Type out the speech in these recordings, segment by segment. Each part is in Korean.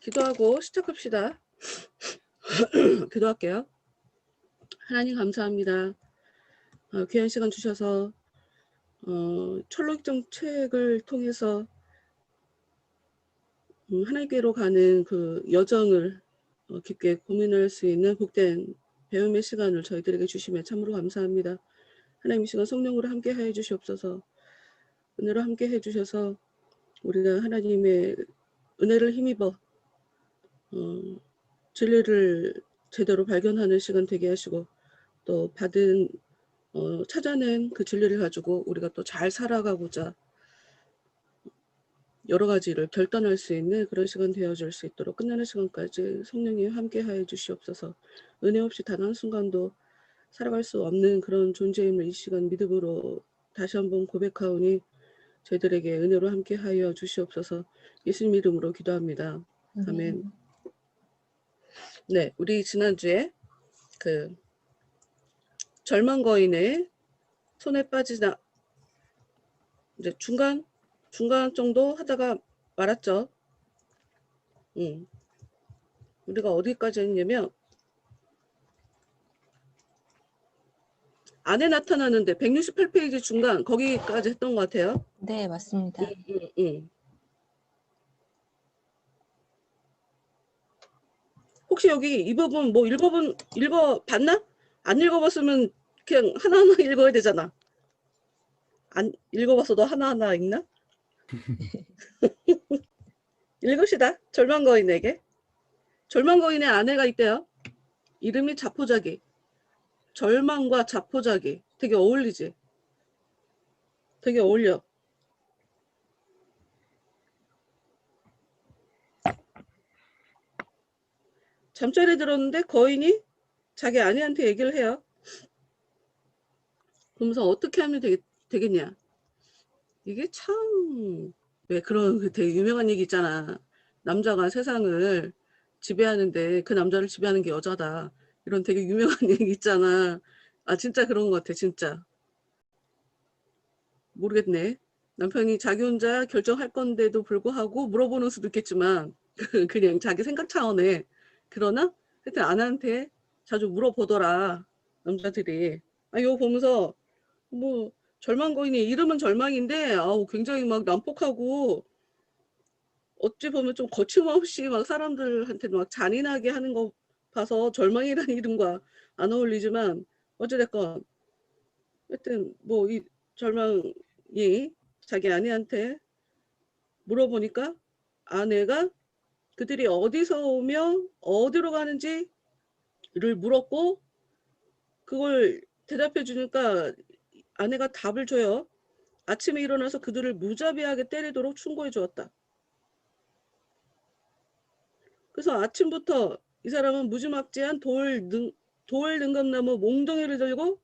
기도하고 시작합시다. 기도할게요. 하나님 감사합니다. 귀한 시간 주셔서 철로익정 책을 통해서 하나님께로 가는 그 여정을 깊게 고민할 수 있는 복된 배움의 시간을 저희들에게 주시며 참으로 감사합니다. 하나님 이 시간 성령으로 함께 하여 주시옵소서. 은혜로 함께 해주셔서 우리가 하나님의 은혜를 힘입어 진리를 제대로 발견하는 시간 되게 하시고 또 받은 찾아낸 그 진리를 가지고 우리가 또 잘 살아가고자 여러 가지를 결단할 수 있는 그런 시간 되어줄 수 있도록 끝나는 시간까지 성령이 함께 하여 주시옵소서. 은혜 없이 단 한순간도 살아갈 수 없는 그런 존재임을 이 시간 믿음으로 다시 한번 고백하오니 저희들에게 은혜로 함께 하여 주시옵소서. 예수님 이름으로 기도합니다. 아멘. 네, 우리 지난주에 그 절망 거인의 손에 빠지다 이제 중간 정도 하다가 말았죠. 우리가 어디까지 했냐면 안에 나타나는데 168페이지 중간 거기까지 했던 것 같아요. 네, 맞습니다. 혹시 여기 이 부분 뭐 읽어봤나? 안 읽어봤으면 그냥 하나하나 읽어야 되잖아. 안 읽어봤어도 하나하나 읽나? 읽읍시다. 절망 거인에게. 절망 거인의 아내가 있대요. 이름이 자포자기. 절망과 자포자기. 되게 어울리지? 되게 어울려. 잠자리에 들었는데 거인이 자기 아내한테 얘기를 해요. 그러면서 어떻게 하면 되겠냐. 이게 참 왜 그런 그 되게 유명한 얘기 있잖아. 남자가 세상을 지배하는데 그 남자를 지배하는 게 여자다. 이런 되게 유명한 얘기 있잖아. 아 진짜 그런 것 같아. 진짜. 모르겠네. 남편이 자기 혼자 결정할 건데도 불구하고 물어보는 수도 있겠지만 그냥 자기 생각 차원에. 그러나 하여튼 아내한테 자주 물어보더라. 남자들이. 이거 보면서 뭐 절망거인이 이름은 절망인데 굉장히 막 난폭하고 어찌 보면 좀 거침없이 막 사람들한테 막 잔인하게 하는 거 봐서 절망이라는 이름과 안 어울리지만 어찌됐건 하여튼 뭐 이 절망이 자기 아내한테 물어보니까 아내가 그들이 어디서 오며 어디로 가는지를 물었고 그걸 대답해 주니까 아내가 답을 줘요. 아침에 일어나서 그들을 무자비하게 때리도록 충고해 주었다. 그래서 아침부터 이 사람은 무지막지한 돌 능감나무 몽둥이를 들고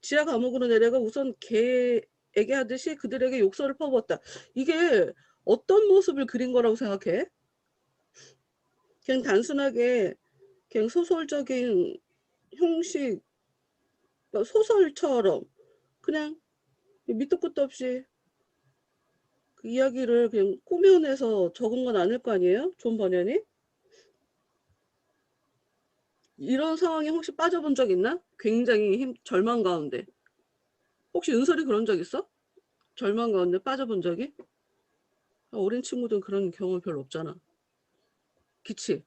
지하 감옥으로 내려가 우선 개에게 하듯이 그들에게 욕설을 퍼부었다. 이게 어떤 모습을 그린 거라고 생각해? 그냥 단순하게 그냥 소설적인 형식, 소설처럼 그냥 밑도 끝도 없이 그 이야기를 그냥 꾸며내서 적은 건 아닐 거 아니에요? 존 버년이? 이런 상황에 혹시 빠져본 적 있나? 굉장히 절망 가운데. 혹시 은솔이 그런 적 있어? 절망 가운데 빠져본 적이? 어린 친구들은 그런 경험 별로 없잖아. 그치?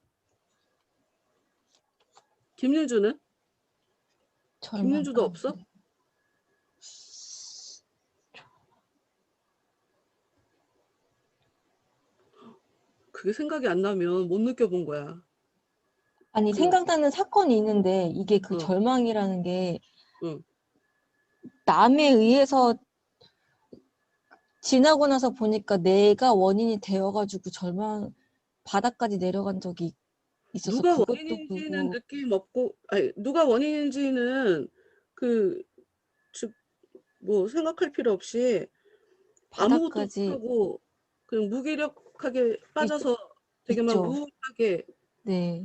김윤주는? 김윤주도 없어? 그게 생각이 안 나면 못 느껴본 거야. 아니 생각나는 사건이 있는데 이게 그 절망이라는 게 남에 의해서 지나고 나서 보니까 내가 원인이 되어가지고 절망 바닥까지 내려간 적이 있어서 누가 원인인지는 느낌 없고, 누가 원인인지는 뭐 생각할 필요 없이 아무것도 못하고 그냥 무기력하게 빠져서 되게 막 우울하게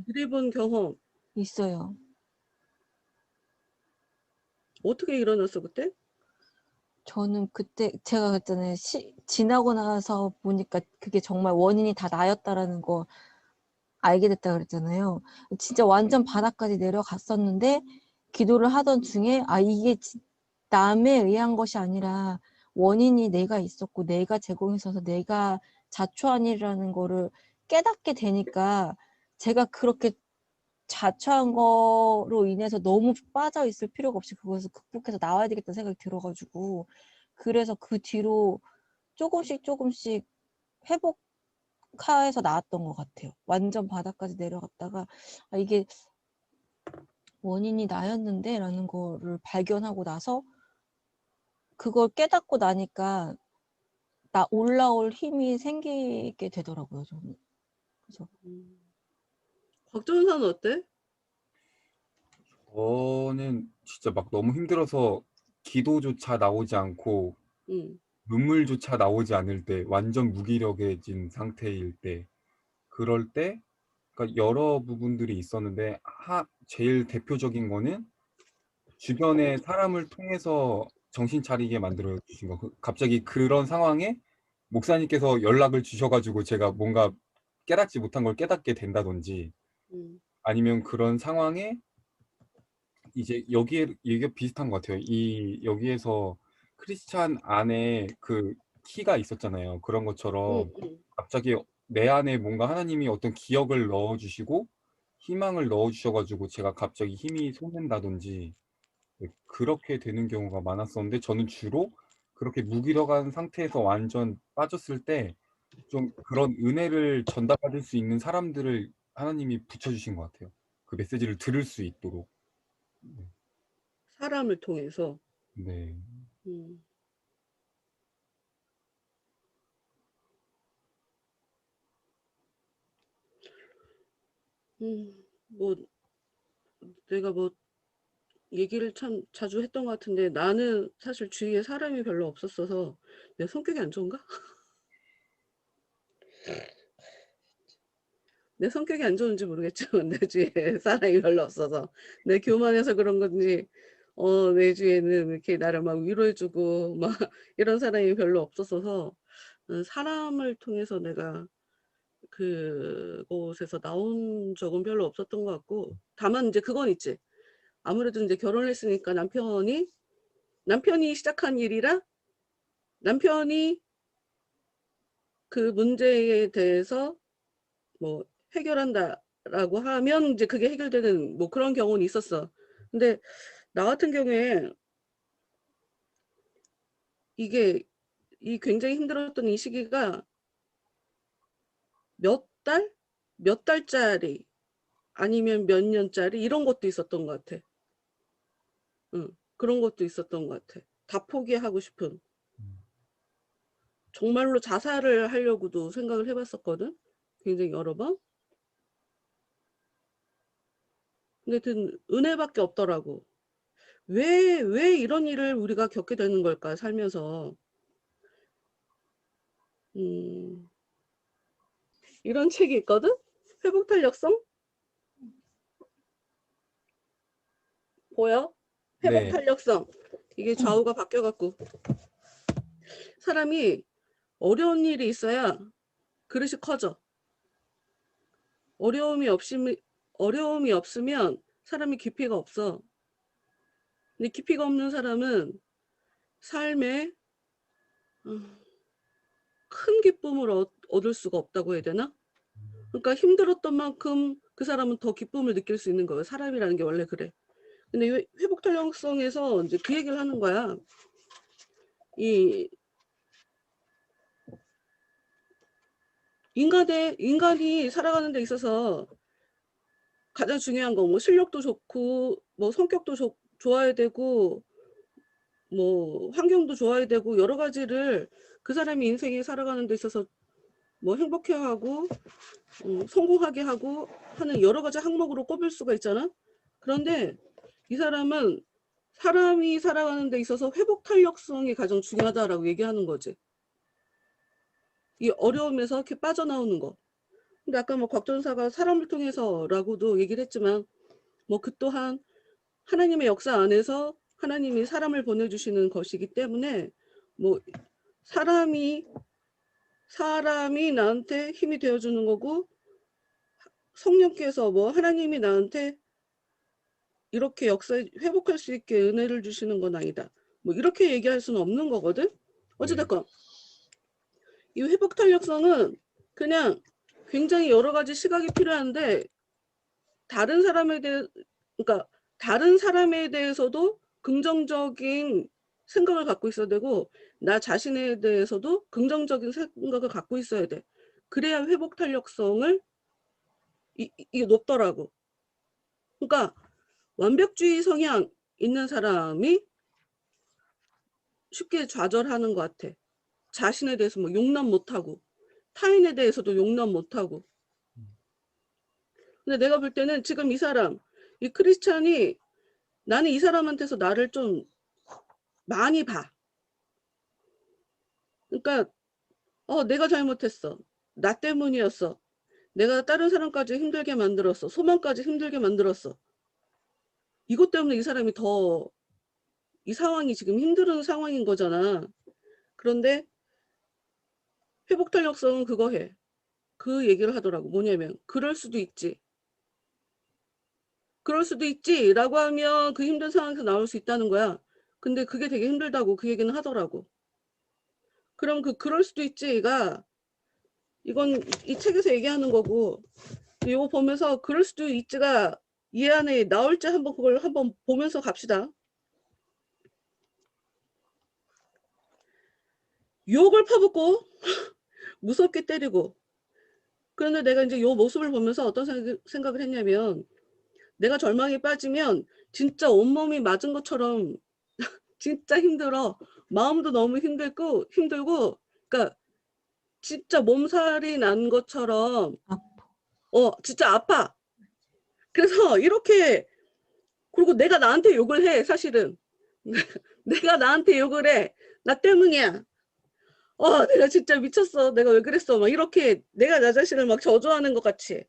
들이본 경험 있어요. 어떻게 일어났어 그때? 저는 그때 제가 그랬잖아요. 지나고 나서 보니까 그게 정말 원인이 다 나였다라는 거 알게 됐다 그랬잖아요. 진짜 완전 바닥까지 내려갔었는데 기도를 하던 중에 이게 남에 의한 것이 아니라 원인이 내가 있었고 내가 제공했어서 내가 자초한 일이라는 거를 깨닫게 되니까 제가 그렇게 자초한 거로 인해서 너무 빠져 있을 필요가 없이 그것을 극복해서 나와야 되겠다는 생각이 들어가지고 그래서 그 뒤로 조금씩 회복해서 나왔던 것 같아요. 완전 바닥까지 내려갔다가 이게 원인이 나였는데 라는 거를 발견하고 나서 그걸 깨닫고 나니까 나 올라올 힘이 생기게 되더라고요, 저는. 그래서 곽전사는 어때? 저는 진짜 막 너무 힘들어서 기도조차 나오지 않고 음, 눈물조차 나오지 않을 때, 완전 무기력해진 상태일 때, 그럴 때, 그러니까 여러 부분들이 있었는데 제일 대표적인 거는 주변의 사람을 통해서 정신 차리게 만들어 주신 거. 갑자기 그런 상황에 목사님께서 연락을 주셔가지고 제가 뭔가 깨닫지 못한 걸 깨닫게 된다든지, 음, 아니면 그런 상황에 이제 이게 비슷한 것 같아요. 여기에서 크리스찬 안에 그 키가 있었잖아요. 그런 음, 것처럼 음. 갑자기 내 안에 뭔가 하나님이 어떤 기억을 넣어주시고 희망을 넣어주셔가지고 제가 갑자기 힘이 솟는다든지, 네, 그렇게 되는 경우가 많았었는데, 저는 주로 그렇게 무기력한 상태에서 완전 빠졌을 때 좀 그런 은혜를 전달받을 수 있는 사람들을 하나님이 붙여주신 것 같아요. 그 메시지를 들을 수 있도록. 네. 사람을 통해서. 네. 음, 뭐 내가 뭐 얘기를 참 자주 했던 것 같은데 나는 사실 주위에 사람이 별로 없었어서 내 성격이 안 좋은가? 내 성격이 안 좋은지 모르겠지만 내 주위에 사람이 별로 없어서 내 교만해서 그런 건지 내 주위에는 이렇게 나를 막 위로해주고 막 이런 사람이 별로 없었어서 사람을 통해서 내가 그곳에서 나온 적은 별로 없었던 것 같고 다만 이제 그건 있지. 아무래도 이제 결혼을 했으니까 남편이 시작한 일이라 남편이 그 문제에 대해서 뭐 해결한다라고 하면 이제 그게 해결되는 뭐 그런 경우는 있었어. 근데 나 같은 경우에 이게 이 굉장히 힘들었던 이 시기가 몇 달? 몇 달짜리 아니면 몇 년짜리 이런 것도 있었던 것 같아. 응. 그런 것도 있었던 것 같아. 다 포기하고 싶은. 정말로 자살을 하려고도 생각을 해봤었거든. 굉장히 여러 번. 근데 든 은혜밖에 없더라고. 왜 이런 일을 우리가 겪게 되는 걸까, 살면서. 음, 이런 책이 있거든? 회복 탄력성? 보여? 회복 네. 탄력성. 이게 좌우가 바뀌어갖고. 사람이 어려운 일이 있어야 그릇이 커져. 어려움이 없으면 사람이 깊이가 없어. 근데 깊이가 없는 사람은 삶에 큰 기쁨을 얻을 수가 없다고 해야 되나? 그러니까 힘들었던 만큼 그 사람은 더 기쁨을 느낄 수 있는 거예요. 사람이라는 게 원래 그래. 근데 회복 탄력성에서 이제 그 얘기를 하는 거야. 이 인간이 살아가는 데 있어서 가장 중요한 거 뭐 실력도 좋고 뭐 성격도 좋아야 되고 뭐 환경도 좋아야 되고 여러 가지를 그 사람이 인생에 살아가는 데 있어서 뭐 행복해하고 성공하게 하고 하는 여러 가지 항목으로 꼽을 수가 있잖아. 그런데 이 사람은 사람이 살아가는 데 있어서 회복 탄력성이 가장 중요하다라고 얘기하는 거지. 이 어려움에서 이렇게 빠져나오는 거. 근데 아까 뭐 곽전사가 사람을 통해서라고도 얘기를 했지만 뭐 그 또한 하나님의 역사 안에서 하나님이 사람을 보내주시는 것이기 때문에 뭐 사람이 나한테 힘이 되어주는 거고 성령께서 뭐 하나님이 나한테 이렇게 역사에 회복할 수 있게 은혜를 주시는 건 아니다. 뭐 이렇게 얘기할 수는 없는 거거든. 네. 어찌됐건 이 회복 탄력성은 그냥 굉장히 여러 가지 시각이 필요한데 다른 사람에 대해 그러니까 다른 사람에 대해서도 긍정적인 생각을 갖고 있어야 되고 나 자신에 대해서도 긍정적인 생각을 갖고 있어야 돼. 그래야 회복 탄력성을 이게 높더라고. 그러니까 완벽주의 성향 있는 사람이 쉽게 좌절하는 것 같아. 자신에 대해서 뭐 용납 못하고 타인에 대해서도 용납 못하고. 근데 내가 볼 때는 지금 이 사람, 이 크리스찬이 나는 이 사람한테서 나를 좀 많이 봐. 그러니까 내가 잘못했어. 나 때문이었어. 내가 다른 사람까지 힘들게 만들었어. 소망까지 힘들게 만들었어. 이것 때문에 이 사람이 더 이 상황이 지금 힘든 상황인 거잖아. 그런데 회복 탄력성은 그거 해. 그 얘기를 하더라고. 뭐냐면 그럴 수도 있지. 그럴 수도 있지 라고 하면 그 힘든 상황에서 나올 수 있다는 거야. 근데 그게 되게 힘들다고 그 얘기는 하더라고. 그럼 그럴 수도 있지가 이건 이 책에서 얘기하는 거고 이거 보면서 그럴 수도 있지가 이 안에 나올지 한번 그걸 한번 보면서 갑시다. 유혹을 퍼붓고 무섭게 때리고 그런데 내가 이제 요 모습을 보면서 어떤 생각을 했냐면 내가 절망에 빠지면 진짜 온몸이 맞은 것처럼 진짜 힘들어. 마음도 너무 힘들고 그러니까 진짜 몸살이 난 것처럼 진짜 아파. 그래서 이렇게 그리고 내가 나한테 욕을 해 사실은. 내가 나한테 욕을 해. 나 때문이야. 내가 진짜 미쳤어. 내가 왜 그랬어. 막 이렇게 내가 나 자신을 막 저주하는 것 같이.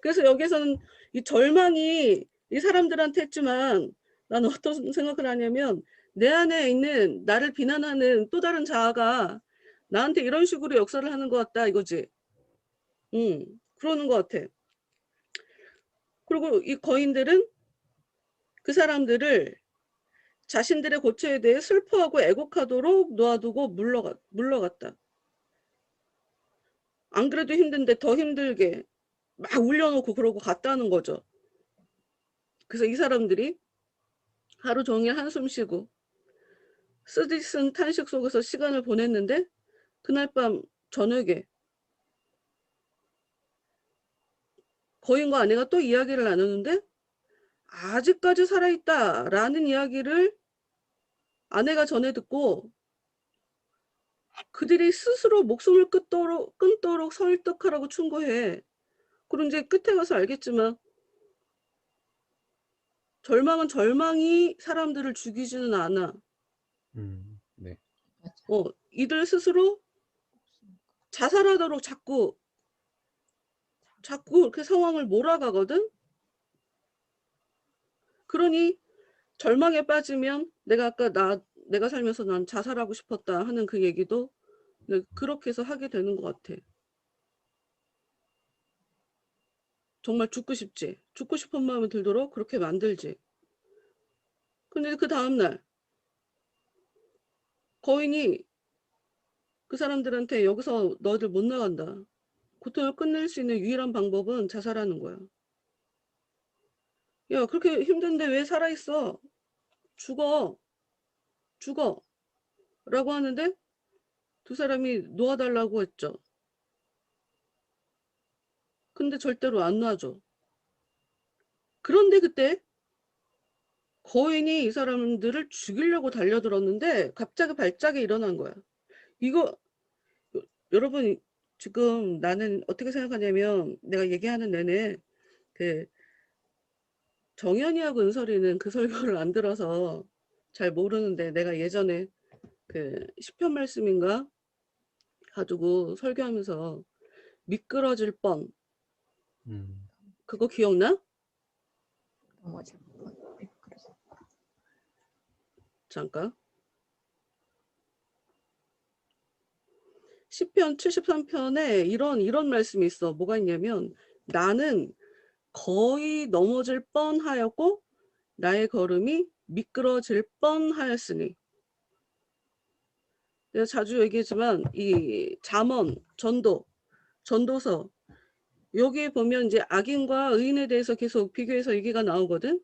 그래서 여기서는 이 절망이 이 사람들한테 했지만 나는 어떤 생각을 하냐면 내 안에 있는 나를 비난하는 또 다른 자아가 나한테 이런 식으로 역사를 하는 것 같다 이거지. 그러는 것 같아. 그리고 이 거인들은 그 사람들을 자신들의 고초에 대해 슬퍼하고 애곡하도록 놓아두고 물러갔다. 안 그래도 힘든데 더 힘들게 막 울려놓고 그러고 갔다는 거죠. 그래서 이 사람들이 하루 종일 한숨 쉬고 쓰디쓴 탄식 속에서 시간을 보냈는데 그날 밤 저녁에 거인과 아내가 또 이야기를 나누는데 아직까지 살아있다라는 이야기를 아내가 전해 듣고 그들이 스스로 목숨을 끊도록 설득하라고 충고해. 그럼 이제 끝에 가서 알겠지만 절망은 절망이 사람들을 죽이지는 않아. 네. 이들 스스로 자살하도록 자꾸 그 상황을 몰아가거든. 그러니 절망에 빠지면 내가 아까 내가 살면서 난 자살하고 싶었다 하는 그 얘기도 그렇게 해서 하게 되는 것 같아. 정말 죽고 싶지. 죽고 싶은 마음이 들도록 그렇게 만들지. 근데 그 다음날 거인이 그 사람들한테 여기서 너희들 못 나간다. 고통을 끝낼 수 있는 유일한 방법은 자살하는 거야. 야, 그렇게 힘든데 왜 살아있어? 죽어. 라고 하는데 두 사람이 놓아달라고 했죠. 근데 절대로 안 놔줘. 그런데 그때 거인이 이 사람들을 죽이려고 달려들었는데 갑자기 발작이 일어난 거야. 이거 여러분 지금 나는 어떻게 생각하냐면 내가 얘기하는 내내 그 정연이하고 은설이는 그 설교를 안 들어서 잘 모르는데 내가 예전에 그 시편 말씀인가 가지고 설교하면서 미끄러질 뻔 그거 기억나? 잠깐. 시편 73편에 이런 말씀이 있어. 뭐가 있냐면 나는 거의 넘어질 뻔하였고 나의 걸음이 미끄러질 뻔하였으니. 내가 자주 얘기했지만 이 잠언, 전도서 여기에 보면 이제 악인과 의인에 대해서 계속 비교해서 얘기가 나오거든.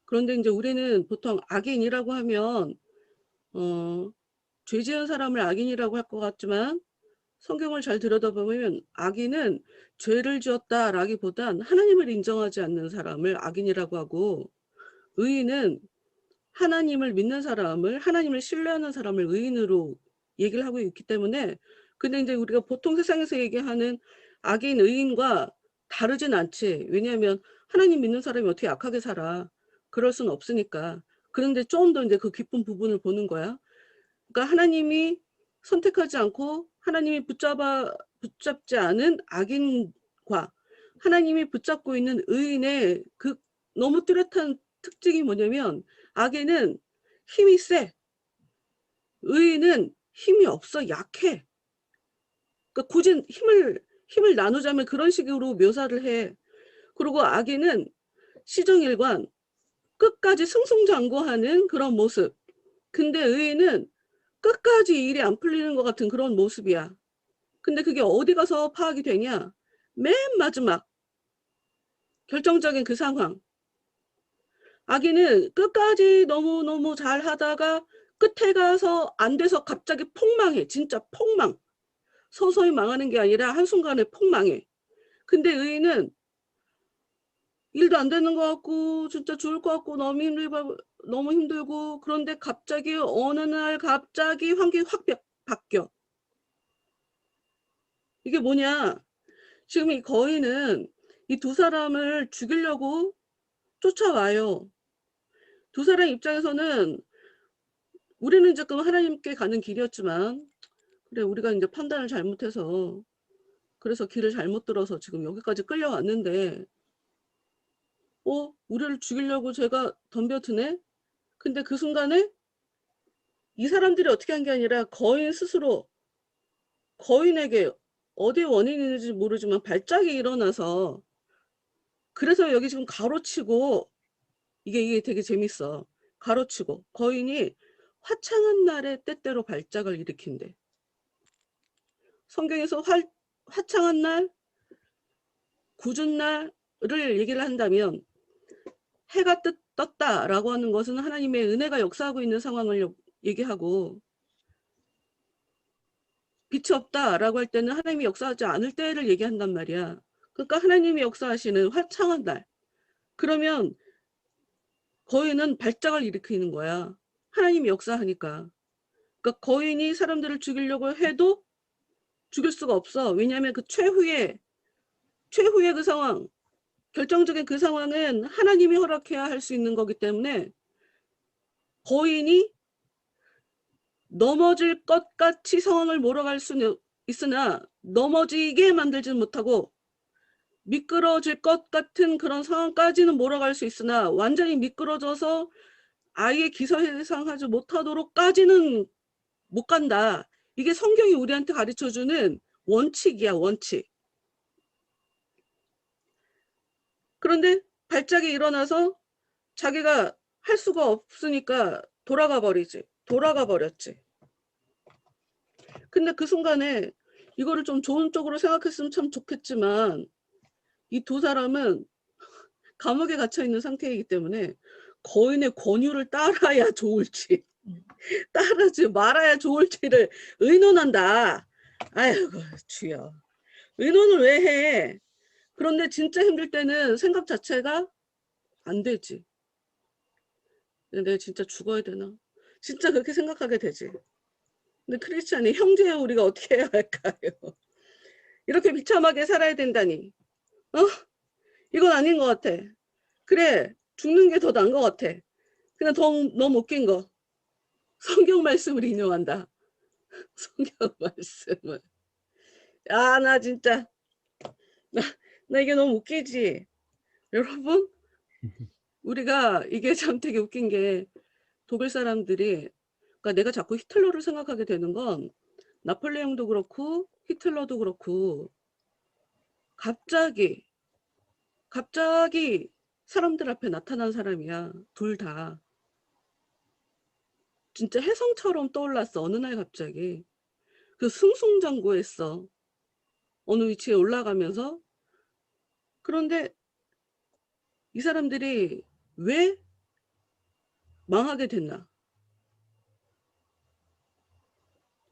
그런데 이제 우리는 보통 악인이라고 하면 죄 지은 사람을 악인이라고 할 것 같지만 성경을 잘 들여다보면 악인은 죄를 지었다라기보단 하나님을 인정하지 않는 사람을 악인이라고 하고, 의인은 하나님을 믿는 사람을, 하나님을 신뢰하는 사람을 의인으로 얘기를 하고 있기 때문에, 근데 이제 우리가 보통 세상에서 얘기하는 악인, 의인과 다르진 않지. 왜냐하면 하나님 믿는 사람이 어떻게 악하게 살아. 그럴 수는 없으니까. 그런데 좀 더 이제 그 깊은 부분을 보는 거야. 그러니까 하나님이 선택하지 않고 하나님이 붙잡지 않은 악인과 하나님이 붙잡고 있는 의인의 그 너무 뚜렷한 특징이 뭐냐면, 악인은 힘이 세, 의인은 힘이 없어, 약해. 그러니까 굳이 힘을 나누자면 그런 식으로 묘사를 해. 그리고 악인은 시정일관, 끝까지 승승장구하는 그런 모습. 근데 의인은 끝까지 일이 안 풀리는 것 같은 그런 모습이야. 근데 그게 어디 가서 파악이 되냐? 맨 마지막 결정적인 그 상황. 악인은 끝까지 너무너무 잘 하다가 끝에 가서 안 돼서 갑자기 폭망해. 진짜 폭망. 서서히 망하는 게 아니라 한순간에 폭망해. 근데 의인은 일도 안 되는 것 같고 진짜 죽을 것 같고 너무 힘들고, 그런데 갑자기 어느 날 갑자기 환경이 확 바뀌어. 이게 뭐냐? 지금 이 거인은 이 두 사람을 죽이려고 쫓아와요. 두 사람 입장에서는 우리는 지금 하나님께 가는 길이었지만, 그래 우리가 이제 판단을 잘못해서 그래서 길을 잘못 들어서 지금 여기까지 끌려왔는데 우리를 죽이려고 제가 덤벼드네? 근데 그 순간에 이 사람들이 어떻게 한 게 아니라 거인 스스로, 거인에게 어디에 원인이 있는지 모르지만 발작이 일어나서, 그래서 여기 지금 가로치고, 이게 되게 재밌어. 가로치고 거인이 화창한 날에 때때로 발작을 일으킨대. 성경에서 화창한 날, 굳은 날을 얘기를 한다면, 해가 떴다라고 하는 것은 하나님의 은혜가 역사하고 있는 상황을 얘기하고, 빛이 없다라고 할 때는 하나님이 역사하지 않을 때를 얘기한단 말이야. 그러니까 하나님이 역사하시는 화창한 날. 그러면 거인은 발작을 일으키는 거야. 하나님이 역사하니까. 그러니까 거인이 사람들을 죽이려고 해도 죽일 수가 없어. 왜냐하면 그 최후의 그 상황, 결정적인 그 상황은 하나님이 허락해야 할 수 있는 거기 때문에, 거인이 넘어질 것 같이 상황을 몰아갈 수는 있으나 넘어지게 만들지는 못하고, 미끄러질 것 같은 그런 상황까지는 몰아갈 수 있으나 완전히 미끄러져서 아예 기사회생하지 못하도록까지는 못 간다. 이게 성경이 우리한테 가르쳐주는 원칙이야, 원칙. 그런데 발작이 일어나서 자기가 할 수가 없으니까 돌아가 버렸지. 근데 그 순간에 이거를 좀 좋은 쪽으로 생각했으면 참 좋겠지만, 이 두 사람은 감옥에 gat혀 있는 상태이기 때문에 거인의 권유를 따라야 좋을지 따르지 말아야 좋을지를 의논한다. 아이고 주여, 의논을 왜 해? 그런데 진짜 힘들 때는 생각 자체가 안 되지. 내가 진짜 죽어야 되나? 진짜 그렇게 생각하게 되지. 근데 크리스찬이 형제의 우리가 어떻게 해야 할까요? 이렇게 비참하게 살아야 된다니. 이건 아닌 것 같아. 그래, 죽는 게 더 나은 것 같아. 그냥 너무 웃긴 거. 성경 말씀을 인용한다. 성경 말씀을. 나 진짜. 나 이게 너무 웃기지. 여러분, 우리가 이게 참 되게 웃긴 게, 독일 사람들이, 그러니까 내가 자꾸 히틀러를 생각하게 되는 건, 나폴레옹도 그렇고 히틀러도 그렇고 갑자기 갑자기 사람들 앞에 나타난 사람이야. 둘 다. 진짜 혜성처럼 떠올랐어. 어느 날 갑자기. 그 승승장구했어. 어느 위치에 올라가면서. 그런데 이 사람들이 왜 망하게 됐나?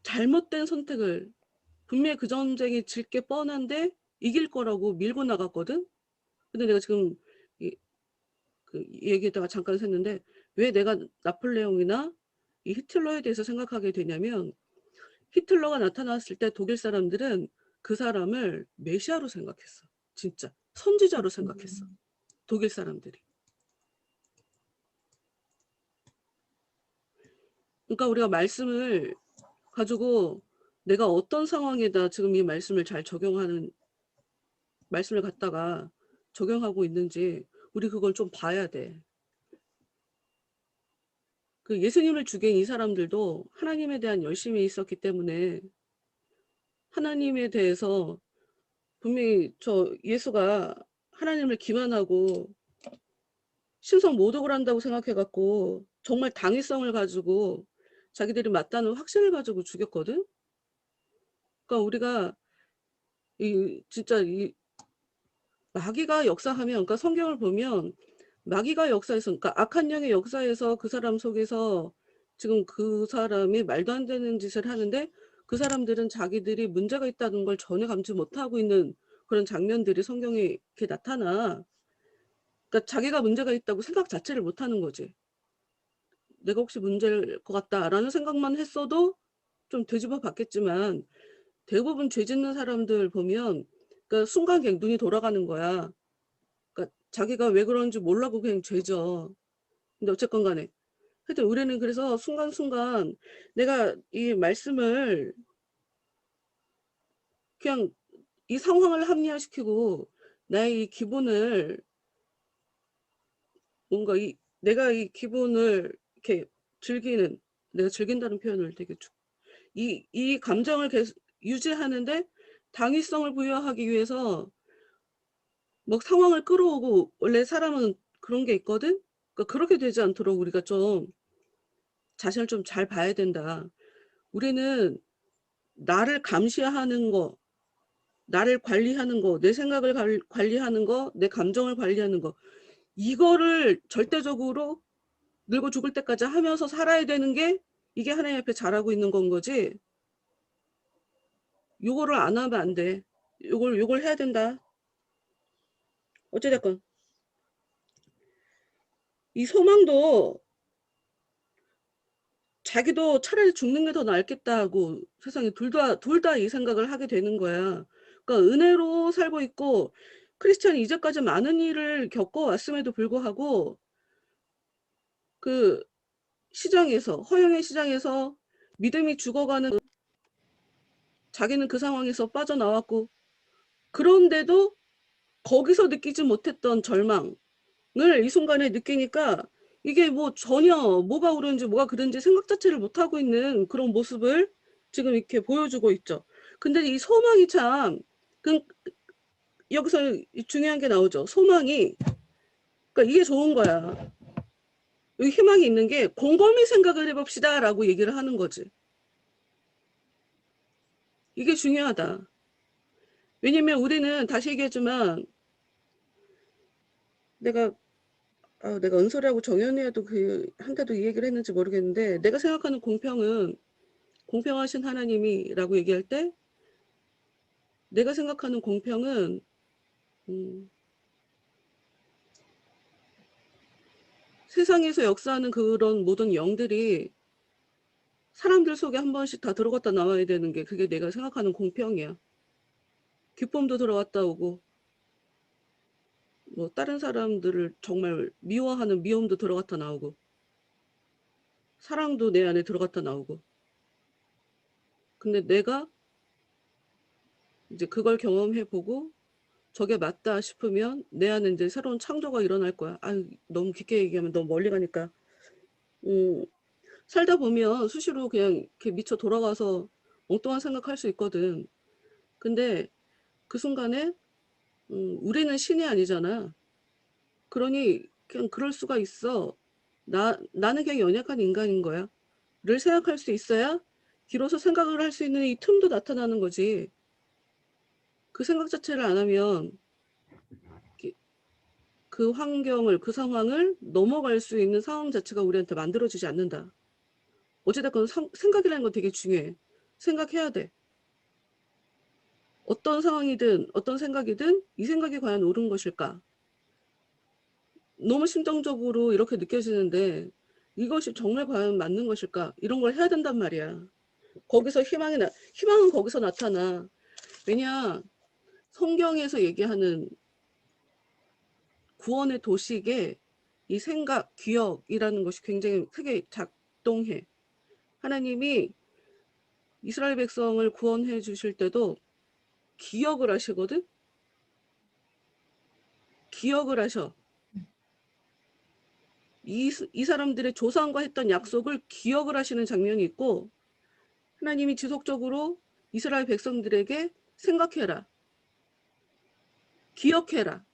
잘못된 선택을, 분명히 그 전쟁이 질 게 뻔한데 이길 거라고 밀고 나갔거든? 근데 내가 지금 그 얘기에다가 잠깐 샜는데, 왜 내가 나폴레옹이나 이 히틀러에 대해서 생각하게 되냐면, 히틀러가 나타났을 때 독일 사람들은 그 사람을 메시아로 생각했어. 진짜 선지자로 생각했어. 독일 사람들이. 그러니까 우리가 말씀을 가지고 내가 어떤 상황에다 지금 이 말씀을 잘 적용하는, 말씀을 갖다가 적용하고 있는지 우리 그걸 좀 봐야 돼. 그 예수님을 죽인 이 사람들도 하나님에 대한 열심이 있었기 때문에 하나님에 대해서 분명히 저 예수가 하나님을 기만하고 신성 모독을 한다고 생각해 갖고 정말 당위성을 가지고 자기들이 맞다는 확신을 가지고 죽였거든. 그러니까 우리가 이 진짜 이 마귀가 역사하면, 그러니까 성경을 보면 마귀가 역사에서, 그러니까 악한 영의 역사에서 그 사람 속에서 지금 그 사람이 말도 안 되는 짓을 하는데 그 사람들은 자기들이 문제가 있다는 걸 전혀 감지 못하고 있는 그런 장면들이 성경에 이렇게 나타나. 그러니까 자기가 문제가 있다고 생각 자체를 못하는 거지. 내가 혹시 문제일 것 같다라는 생각만 했어도 좀 되짚어 봤겠지만, 대부분 죄 짓는 사람들 보면 그러니까 순간 그냥 눈이 돌아가는 거야. 그러니까 자기가 왜 그런지 몰라고 그냥 죄져. 근데 어쨌건 간에 하여튼 우리는 그래서 순간순간 내가 이 말씀을 그냥 이 상황을 합리화시키고 나의 이 기분을, 뭔가 이 내가 이 기분을 이렇게 즐기는, 내가 즐긴다는 표현을 되게 이 감정을 계속 유지하는데 당위성을 부여하기 위해서 뭐 상황을 끌어오고, 원래 사람은 그런 게 있거든. 그러니까 그렇게 되지 않도록 우리가 좀 자신을 좀 잘 봐야 된다. 우리는 나를 감시하는 거, 나를 관리하는 거, 내 생각을 관리하는 거, 내 감정을 관리하는 거, 이거를 절대적으로 늙어 죽을 때까지 하면서 살아야 되는 게 이게 하나님 앞에 잘하고 있는 건 거지. 요거를 안 하면 안 돼. 요걸 해야 된다. 어찌됐건 이 소망도 자기도 차라리 죽는 게 더 낫겠다 하고 세상에 둘 다 이 생각을 하게 되는 거야. 그러니까 은혜로 살고 있고 크리스찬이 이제까지 많은 일을 겪어왔음에도 불구하고 그 시장에서, 허영의 시장에서 믿음이 죽어가는, 자기는 그 상황에서 빠져나왔고, 그런데도 거기서 느끼지 못했던 절망을 이 순간에 느끼니까 이게 뭐 전혀 뭐가 옳은지 뭐가 그른지 생각 자체를 못하고 있는 그런 모습을 지금 이렇게 보여주고 있죠. 근데 이 소망이 참, 여기서 중요한 게 나오죠. 소망이, 그러니까 이게 좋은 거야. 여기 희망이 있는 게 곰곰이 생각을 해봅시다 라고 얘기를 하는 거지. 이게 중요하다. 왜냐면 우리는 다시 얘기하지만 내가 은솔이하고 정연이와도 한테도 이 얘기를 했는지 모르겠는데, 내가 생각하는 공평은 공평하신 하나님이라고 얘기할 때, 내가 생각하는 공평은 세상에서 역사하는 그런 모든 영들이 사람들 속에 한 번씩 다 들어갔다 나와야 되는 게, 그게 내가 생각하는 공평이야. 기쁨도 들어갔다 오고, 뭐 다른 사람들을 정말 미워하는 미움도 들어갔다 나오고, 사랑도 내 안에 들어갔다 나오고. 근데 내가 이제 그걸 경험해보고 저게 맞다 싶으면 내 안에 이제 새로운 창조가 일어날 거야. 너무 깊게 얘기하면 너무 멀리 가니까. 살다 보면 수시로 그냥 이렇게 미쳐 돌아가서 엉뚱한 생각할 수 있거든. 근데 그 순간에 우리는 신이 아니잖아. 그러니 그냥 그럴 수가 있어. 나는 그냥 연약한 인간인 거야. 를 생각할 수 있어야 비로소 생각을 할 수 있는 이 틈도 나타나는 거지. 그 생각 자체를 안 하면 그 환경을, 그 상황을 넘어갈 수 있는 상황 자체가 우리한테 만들어지지 않는다. 어찌됐건 생각이라는 건 되게 중요해. 생각해야 돼. 어떤 상황이든 어떤 생각이든 이 생각이 과연 옳은 것일까? 너무 심정적으로 이렇게 느껴지는데 이것이 정말 과연 맞는 것일까? 이런 걸 해야 된단 말이야. 거기서 희망은 거기서 나타나. 왜냐, 성경에서 얘기하는 구원의 도식에 이 생각, 기억이라는 것이 굉장히 크게 작동해. 하나님이 이스라엘 백성을 구원해 주실 때도 기억을 하시거든? 기억을 하셔. 이 사람들의 조상과 했던 약속을 기억을 하시는 장면이 있고, 하나님이 지속적으로 이스라엘 백성들에게 생각해라. 기억해라.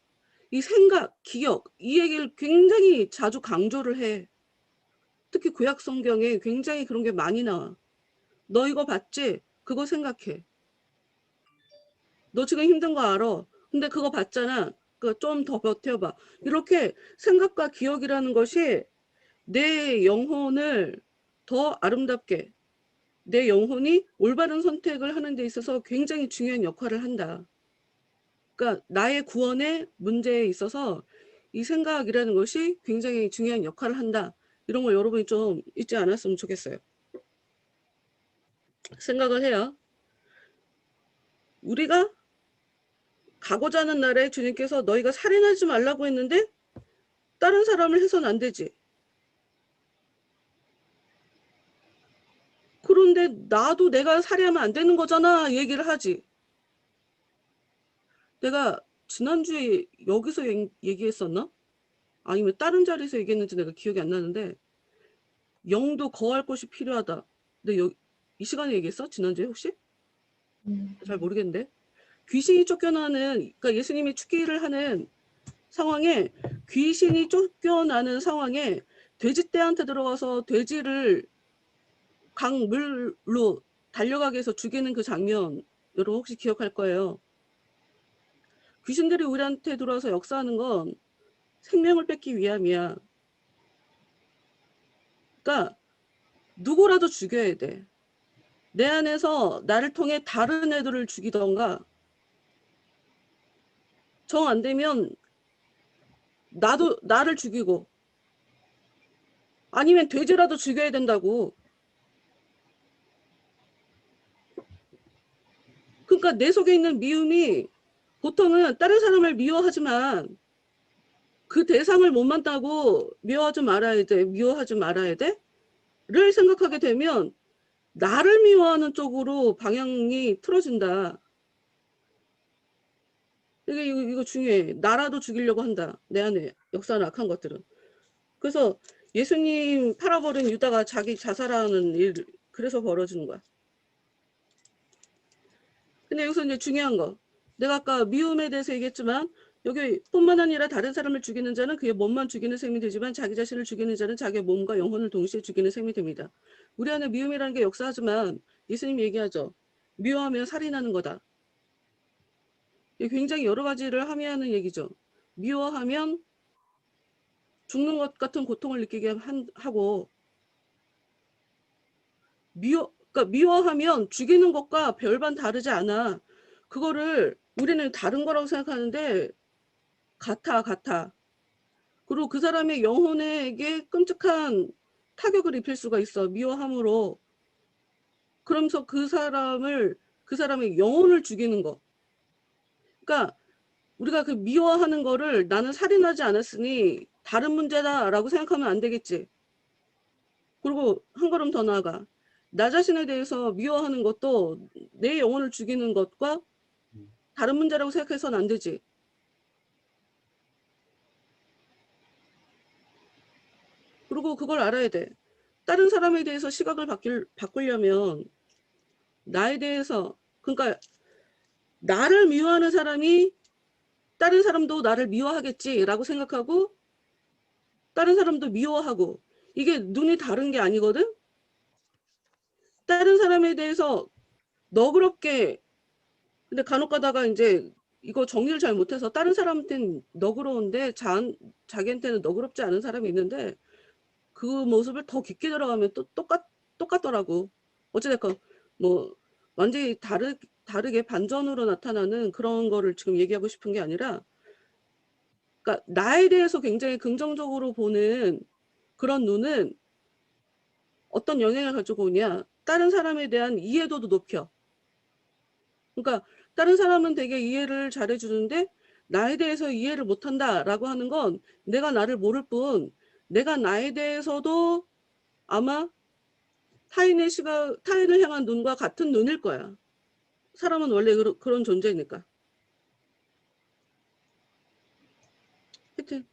이 생각, 기억, 이 얘기를 굉장히 자주 강조를 해. 특히 구약 성경에 굉장히 그런 게 많이 나와. 너 이거 봤지? 그거 생각해. 너 지금 힘든 거 알아. 근데 그거 봤잖아. 그 좀 더 버텨봐. 이렇게 생각과 기억이라는 것이 내 영혼을 더 아름답게, 내 영혼이 올바른 선택을 하는 데 있어서 굉장히 중요한 역할을 한다. 그러니까 나의 구원의 문제에 있어서 이 생각이라는 것이 굉장히 중요한 역할을 한다. 이런 걸 여러분이 좀 잊지 않았으면 좋겠어요. 생각을 해요. 우리가 가고자 하는 날에 주님께서 너희가 살인하지 말라고 했는데 다른 사람을 해서는 안 되지. 그런데 나도 내가 살해하면 안 되는 거잖아 얘기를 하지. 내가 지난주에 여기서 얘기했었나? 아니면 다른 자리에서 얘기했는지 내가 기억이 안 나는데 영도 거할 곳이 필요하다. 근데 이 시간에 얘기했어? 지난주에 혹시? 잘 모르겠는데. 귀신이 쫓겨나는, 그러니까 예수님이 축기를 하는 상황에, 귀신이 쫓겨나는 상황에 돼지떼한테 들어가서 돼지를 강물로 달려가게 해서 죽이는 그 장면, 여러분 혹시 기억할 거예요. 귀신들이 우리한테 들어와서 역사하는 건 생명을 뺏기 위함이야. 그러니까 누구라도 죽여야 돼. 내 안에서 나를 통해 다른 애들을 죽이던가, 정 안 되면 나를 죽이고, 아니면 돼지라도 죽여야 된다고. 그러니까 내 속에 있는 미움이 보통은 다른 사람을 미워하지만 그 대상을 못 만나고 미워하지 말아야 돼? 를 생각하게 되면 나를 미워하는 쪽으로 방향이 틀어진다. 이거 중요해. 나라도 죽이려고 한다. 내 안에 역사는 악한 것들은. 그래서 예수님 팔아버린 유다가 자기 자살하는 일, 그래서 벌어지는 거야. 근데 여기서 이제 중요한 거. 내가 아까 미움에 대해서 얘기했지만 여기 뿐만 아니라 다른 사람을 죽이는 자는 그의 몸만 죽이는 셈이 되지만 자기 자신을 죽이는 자는 자기의 몸과 영혼을 동시에 죽이는 셈이 됩니다. 우리 안에 미움이라는 게 역사하지만 예수님이 얘기하죠. 미워하면 살인하는 거다. 굉장히 여러 가지를 함의하는 얘기죠. 미워하면 죽는 것 같은 고통을 느끼게 하고 그러니까 미워하면 죽이는 것과 별반 다르지 않아. 그거를 우리는 다른 거라고 생각하는데 같아. 그리고 그 사람의 영혼에게 끔찍한 타격을 입힐 수가 있어. 미워함으로. 그러면서 그 사람의 영혼을 죽이는 거. 그러니까 우리가 그 미워하는 거를 나는 살인하지 않았으니 다른 문제다라고 생각하면 안 되겠지. 그리고 한 걸음 더 나아가. 나 자신에 대해서 미워하는 것도 내 영혼을 죽이는 것과 다른 문제라고 생각해서는 안 되지. 그리고 그걸 알아야 돼. 다른 사람에 대해서 시각을 바꾸려면 나에 대해서, 그러니까 나를 미워하는 사람이 다른 사람도 나를 미워하겠지라고 생각하고 다른 사람도 미워하고 이게 눈이 다른 게 아니거든. 다른 사람에 대해서 너그럽게 근데 간혹 가다가 이제 이거 정리를 잘 못해서 다른 사람한테는 너그러운데 자기한테는 너그럽지 않은 사람이 있는데 그 모습을 더 깊게 들어가면 또 똑같더라고. 어찌됐건 뭐 완전히 다르게 반전으로 나타나는 그런 거를 지금 얘기하고 싶은 게 아니라 그러니까 나에 대해서 굉장히 긍정적으로 보는 그런 눈은 어떤 영향을 가지고 오냐. 다른 사람에 대한 이해도도 높여. 그러니까 다른 사람은 되게 이해를 잘해주는데 나에 대해서 이해를 못한다라고 하는 건 내가 나를 모를 뿐 내가 나에 대해서도 아마 타인을 향한 눈과 같은 눈일 거야. 사람은 원래 그런 존재니까. 하여튼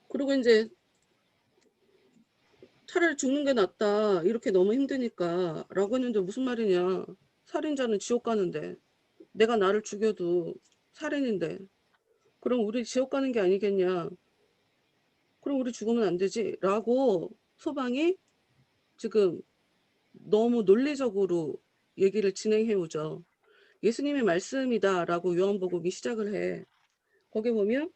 그리고 이제 차라리 죽는 게 낫다. 이렇게 너무 힘드니까 라고 했는데 무슨 말이냐. 살인자는 지옥 가는데 내가 나를 죽여도 살인인데 그럼 우리 지옥 가는 게 아니겠냐. 그럼 우리 죽으면 안 되지 라고 소방이 지금 너무 논리적으로 얘기를 진행해 오죠. 예수님의 말씀이다 라고 요한복음이 시작을 해. 거기 보면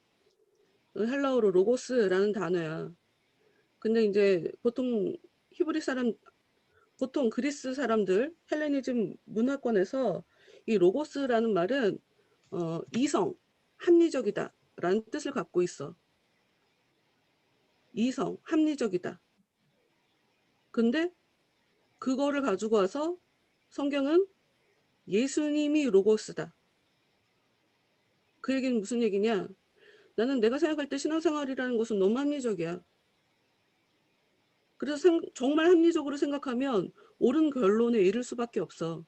헬라어로 로고스라는 단어야. 근데 이제 보통 보통 그리스 사람들 헬레니즘 문화권에서 이 로고스라는 말은 이성, 합리적이다 라는 뜻을 갖고 있어. 이성, 합리적이다. 근데 그거를 가지고 와서 성경은 예수님이 로고스다. 그 얘기는 무슨 얘기냐? 나는 내가 생각할 때 신앙생활이라는 것은 너무 합리적이야. 그래서 정말 합리적으로 생각하면 옳은 결론에 이를 수밖에 없어.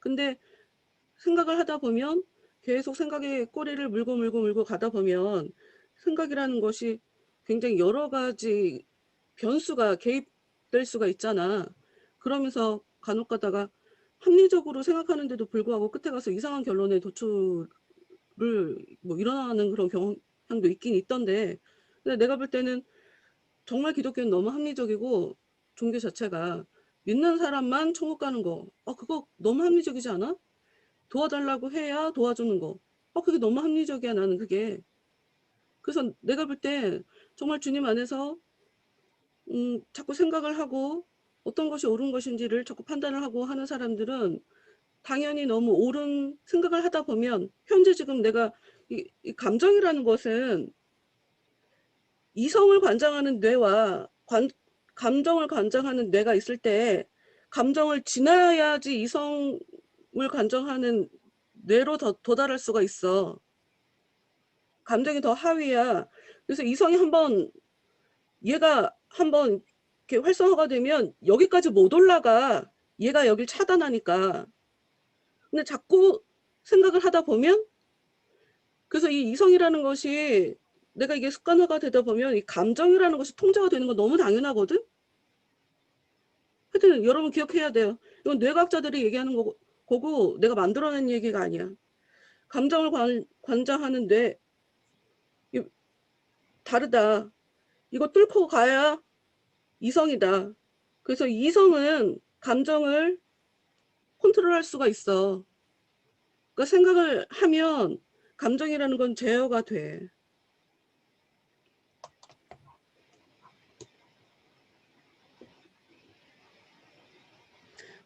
근데 생각을 하다 보면 계속 생각에 꼬리를 물고 가다 보면 생각이라는 것이 굉장히 여러 가지 변수가 개입될 수가 있잖아. 그러면서 간혹 가다가 합리적으로 생각하는데도 불구하고 끝에 가서 이상한 결론에 도출을 뭐 일어나는 그런 경향도 있긴 있던데 근데 내가 볼 때는 정말 기독교는 너무 합리적이고 종교 자체가 믿는 사람만 천국 가는 거 그거 너무 합리적이지 않아? 도와달라고 해야 도와주는 거 그게 너무 합리적이야 나는 그게. 그래서 내가 볼 때 정말 주님 안에서 자꾸 생각을 하고 어떤 것이 옳은 것인지를 자꾸 판단을 하고 하는 사람들은 당연히 너무 옳은 생각을 하다 보면 현재 지금 내가 이 감정이라는 것은 이성을 관장하는 뇌와 감정을 관장하는 뇌가 있을 때 감정을 지나야지 이성을 관장하는 뇌로 도달할 수가 있어. 감정이 더 하위야. 그래서 이성이 얘가 한번 이렇게 활성화가 되면 여기까지 못 올라가. 얘가 여길 차단하니까. 근데 자꾸 생각을 하다 보면 그래서 이 이성이라는 것이 내가 이게 습관화가 되다 보면 이 감정이라는 것이 통제가 되는 건 너무 당연하거든. 하여튼 여러분 기억해야 돼요. 이건 뇌과학자들이 얘기하는 거고 내가 만들어낸 얘기가 아니야. 감정을 관장하는 뇌 다르다. 이거 뚫고 가야 이성이다. 그래서 이성은 감정을 컨트롤할 수가 있어. 그러니까 생각을 하면 감정이라는 건 제어가 돼.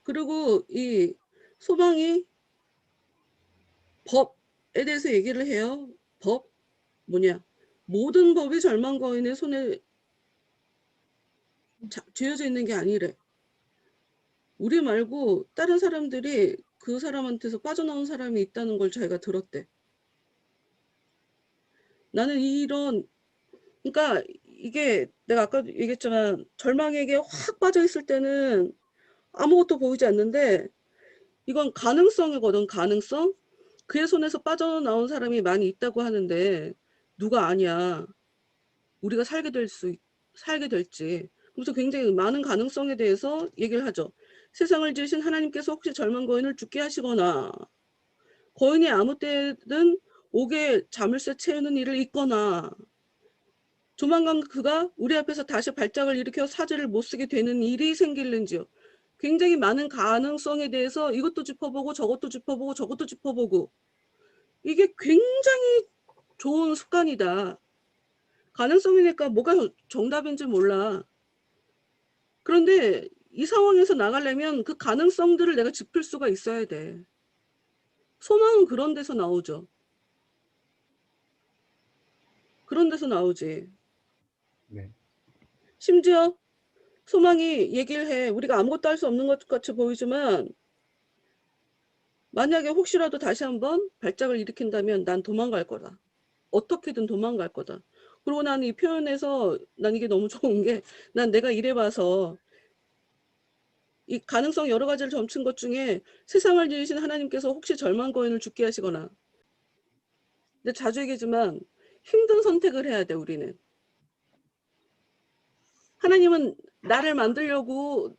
그리고 이 소방이 법에 대해서 얘기를 해요. 법 뭐냐? 모든 법이 절망거인의 손에 쥐어져 있는 게 아니래. 우리 말고 다른 사람들이 그 사람한테서 빠져나온 사람이 있다는 걸 자기가 들었대. 나는 그러니까 이게 내가 아까 얘기했지만 절망에게 확 빠져 있을 때는 아무것도 보이지 않는데 이건 가능성이거든. 가능성. 그의 손에서 빠져나온 사람이 많이 있다고 하는데 누가 아냐. 우리가 살게 될지. 그래서 굉장히 많은 가능성에 대해서 얘기를 하죠. 세상을 지으신 하나님께서 혹시 젊은 거인을 죽게 하시거나 거인이 아무 때든 옥에 자물쇠 채우는 일을 잊거나 조만간 그가 우리 앞에서 다시 발작을 일으켜 사죄를 못 쓰게 되는 일이 생길는지요. 굉장히 많은 가능성에 대해서 이것도 짚어보고 저것도 짚어보고 저것도 짚어보고 이게 굉장히 좋은 습관이다. 가능성이니까 뭐가 정답인지 몰라. 그런데 이 상황에서 나가려면 그 가능성들을 내가 짚을 수가 있어야 돼. 소망은 그런 데서 나오죠. 그런 데서 나오지. 네. 심지어 소망이 얘기를 해. 우리가 아무것도 할 수 없는 것 같이 보이지만 만약에 혹시라도 다시 한번 발작을 일으킨다면 난 도망갈 거다. 어떻게든 도망갈 거다. 그리고 나는 이 표현에서 난 이게 너무 좋은 게 난 내가 이래봐서 이 가능성 여러 가지를 점친 것 중에 세상을 지으신 하나님께서 혹시 절망 거인을 죽게 하시거나 근데 자주 얘기하지만 힘든 선택을 해야 돼 우리는. 하나님은 나를 만들려고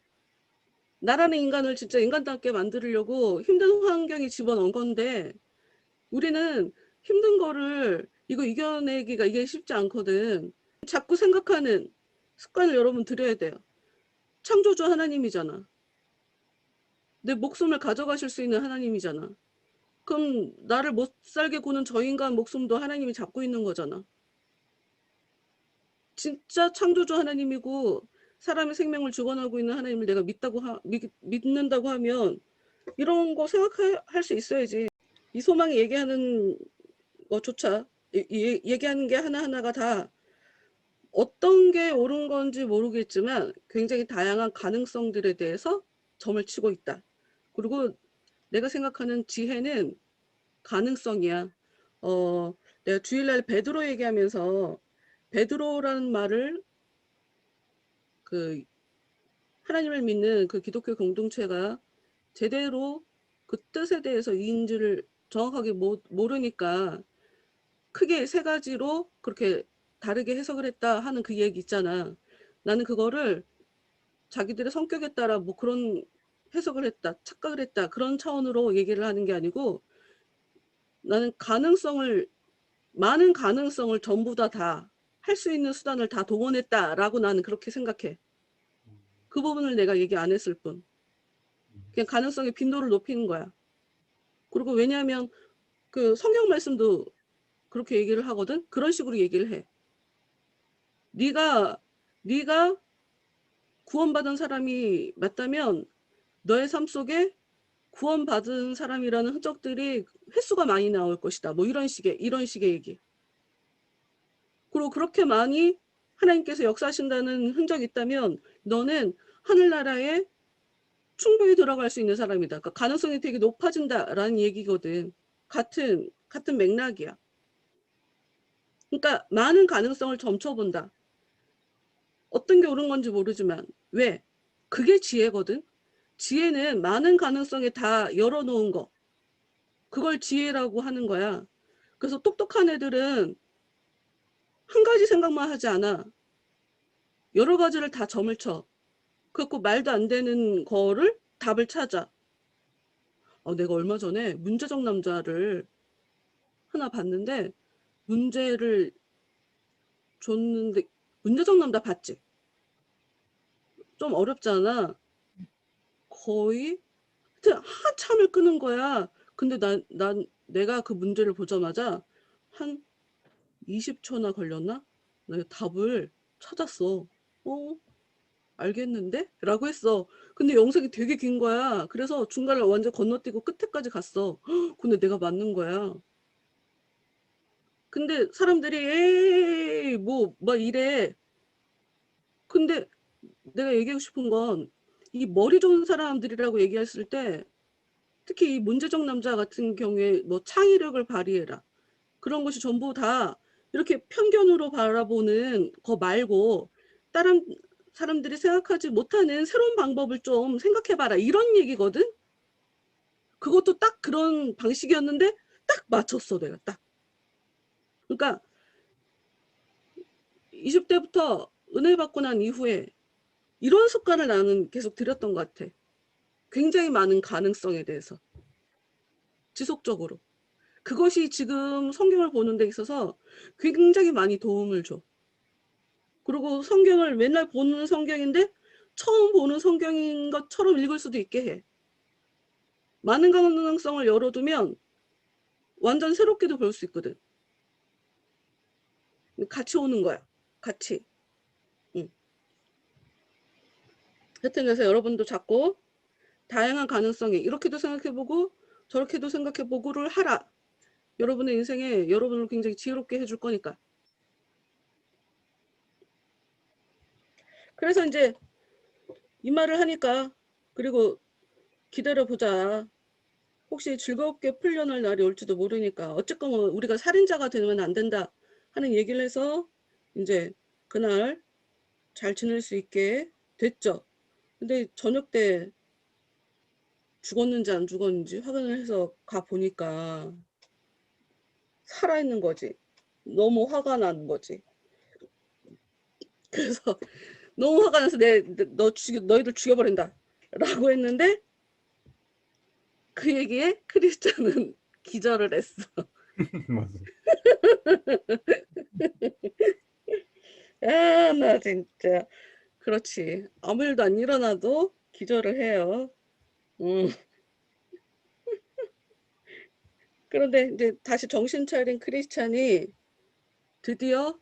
나라는 인간을 진짜 인간답게 만들려고 힘든 환경에 집어넣은 건데 우리는 힘든 거를 이거 이겨내기가 이게 쉽지 않거든. 자꾸 생각하는 습관을 여러분 들여야 돼요. 창조주 하나님이잖아. 내 목숨을 가져가실 수 있는 하나님이잖아. 그럼 나를 못 살게 구는 저 인간 목숨도 하나님이 잡고 있는 거잖아. 진짜 창조주 하나님이고 사람의 생명을 주관하고 있는 하나님을 내가 믿는다고 하면 이런 거 생각할 수 있어야지. 이 소망이 얘기하는 것조차 얘기하는 게 하나하나가 다 어떤 게 옳은 건지 모르겠지만 굉장히 다양한 가능성들에 대해서 점을 치고 있다. 그리고 내가 생각하는 지혜는 가능성이야. 내가 주일날 베드로 얘기하면서 베드로라는 말을 그 하나님을 믿는 그 기독교 공동체가 제대로 그 뜻에 대해서 이인지를 정확하게 모르니까 크게 세 가지로 그렇게 다르게 해석을 했다 하는 그 얘기 있잖아. 나는 그거를 자기들의 성격에 따라 뭐 그런 해석을 했다, 착각을 했다 그런 차원으로 얘기를 하는 게 아니고 나는 많은 가능성을 전부 다 할 수 있는 수단을 다 동원했다라고 나는 그렇게 생각해. 그 부분을 내가 얘기 안 했을 뿐. 그냥 가능성의 빈도를 높이는 거야. 그리고 왜냐하면 그 성경 말씀도 그렇게 얘기를 하거든. 그런 식으로 얘기를 해. 네가 구원받은 사람이 맞다면 너의 삶 속에 구원받은 사람이라는 흔적들이 횟수가 많이 나올 것이다. 뭐 이런 식의 얘기. 그리고 그렇게 많이 하나님께서 역사하신다는 흔적이 있다면 너는 하늘나라에 충분히 들어갈 수 있는 사람이다. 그러니까 가능성이 되게 높아진다라는 얘기거든. 같은 맥락이야. 그러니까 많은 가능성을 점쳐본다. 어떤 게 옳은 건지 모르지만 왜? 그게 지혜거든. 지혜는 많은 가능성에 다 열어놓은 거. 그걸 지혜라고 하는 거야. 그래서 똑똑한 애들은 한 가지 생각만 하지 않아. 여러 가지를 다 점을 쳐. 그래갖고 말도 안 되는 거를 답을 찾아. 내가 얼마 전에 문제적 남자를 하나 봤는데 문제를 줬는데 문제적 남자 봤지? 좀 어렵잖아. 거의 하여튼 한참을 끄는 거야. 근데 내가 그 문제를 보자마자 한 20초나 걸렸나? 내가 답을 찾았어. 알겠는데? 라고 했어. 근데 영상이 되게 긴 거야. 그래서 중간을 완전 건너뛰고 끝에까지 갔어. 근데 내가 맞는 거야. 근데 사람들이 에이 막 이래. 근데 내가 얘기하고 싶은 건 이 머리 좋은 사람들이라고 얘기했을 때 특히 이 문제적 남자 같은 경우에 뭐 창의력을 발휘해라. 그런 것이 전부 다 이렇게 편견으로 바라보는 거 말고 다른 사람들이 생각하지 못하는 새로운 방법을 좀 생각해봐라. 이런 얘기거든. 그것도 딱 그런 방식이었는데 딱 맞췄어 내가 딱. 그러니까 20대부터 은혜 받고 난 이후에 이런 습관을 나는 계속 들였던 것 같아. 굉장히 많은 가능성에 대해서 지속적으로. 그것이 지금 성경을 보는 데 있어서 굉장히 많이 도움을 줘. 그리고 성경을 맨날 보는 성경인데 처음 보는 성경인 것처럼 읽을 수도 있게 해. 많은 가능성을 열어두면 완전 새롭게도 볼 수 있거든. 같이 오는 거야. 같이. 응. 하여튼 그래서 여러분도 자꾸 다양한 가능성이 이렇게도 생각해보고 저렇게도 생각해보고를 하라. 여러분의 인생에 여러분을 굉장히 지혜롭게 해줄 거니까. 그래서 이제 이 말을 하니까 그리고 기다려보자. 혹시 즐겁게 풀려날 날이 올지도 모르니까 어쨌건 우리가 살인자가 되면 안 된다 하는 얘기를 해서 이제 그날 잘 지낼 수 있게 됐죠. 근데 저녁 때 죽었는지 안 죽었는지 확인을 해서 가보니까 살아있는 거지. 너무 화가 나는 거지. 그래서 너무 화가 나서 너희들 죽여버린다 라고 했는데 그 얘기에 크리스찬은 기절을 했어. 맞아. 아, 나 진짜. 그렇지. 아무 일도 안 일어나도 기절을 해요. 그런데 이제 다시 정신 차린 크리스찬이 드디어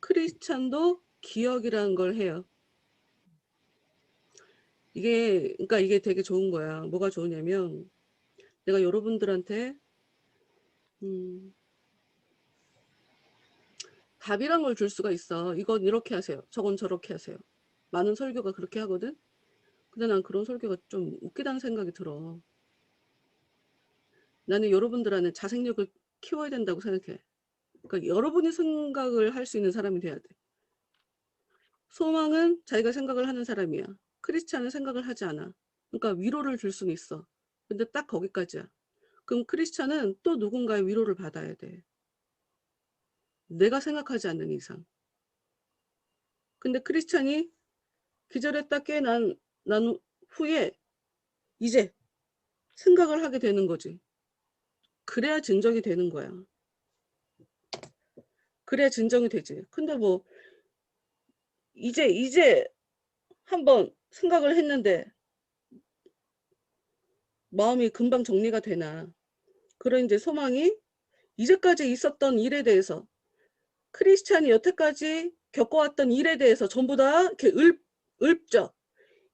크리스찬도 기억이라는 걸 해요. 그러니까 이게 되게 좋은 거야. 뭐가 좋으냐면 내가 여러분들한테 답이란 걸 줄 수가 있어. 이건 이렇게 하세요. 저건 저렇게 하세요. 많은 설교가 그렇게 하거든. 근데 난 그런 설교가 좀 웃기다는 생각이 들어. 나는 여러분들한테 자생력을 키워야 된다고 생각해. 그러니까 여러분이 생각을 할 수 있는 사람이 돼야 돼. 소망은 자기가 생각을 하는 사람이야. 크리스찬은 생각을 하지 않아. 그러니까 위로를 줄 수는 있어. 근데 딱 거기까지야. 그럼 크리스찬은 또 누군가의 위로를 받아야 돼. 내가 생각하지 않는 이상. 근데 크리스찬이 기절했다 깨난 후에 이제 생각을 하게 되는 거지. 그래야 진정이 되는 거야. 그래야 진정이 되지. 근데 뭐 이제 한번 생각을 했는데 마음이 금방 정리가 되나. 그런 이제 소망이 이제까지 있었던 일에 대해서 크리스찬이 여태까지 겪어왔던 일에 대해서 전부 다 이렇게 읊죠.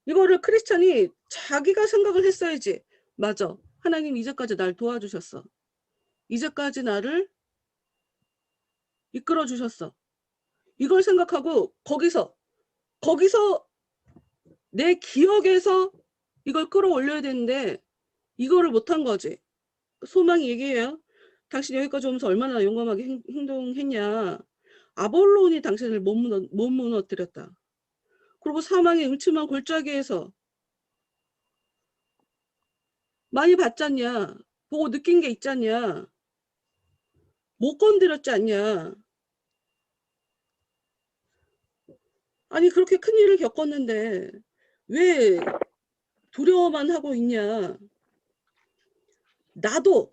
이거를 크리스찬이 자기가 생각을 했어야지. 맞아. 하나님 이제까지 날 도와주셨어. 이제까지 나를 이끌어 주셨어. 이걸 생각하고 거기서 내 기억에서 이걸 끌어올려야 되는데 이거를 못한 거지. 소망이 얘기해요. 당신 여기까지 오면서 얼마나 용감하게 행동했냐. 아볼론이 당신을 못 무너뜨렸다. 그리고 사망의 음침한 골짜기에서 많이 봤잖냐. 보고 느낀 게 있잖냐. 못 건드렸지 않냐. 아니 그렇게 큰 일을 겪었는데 왜 두려워만 하고 있냐. 나도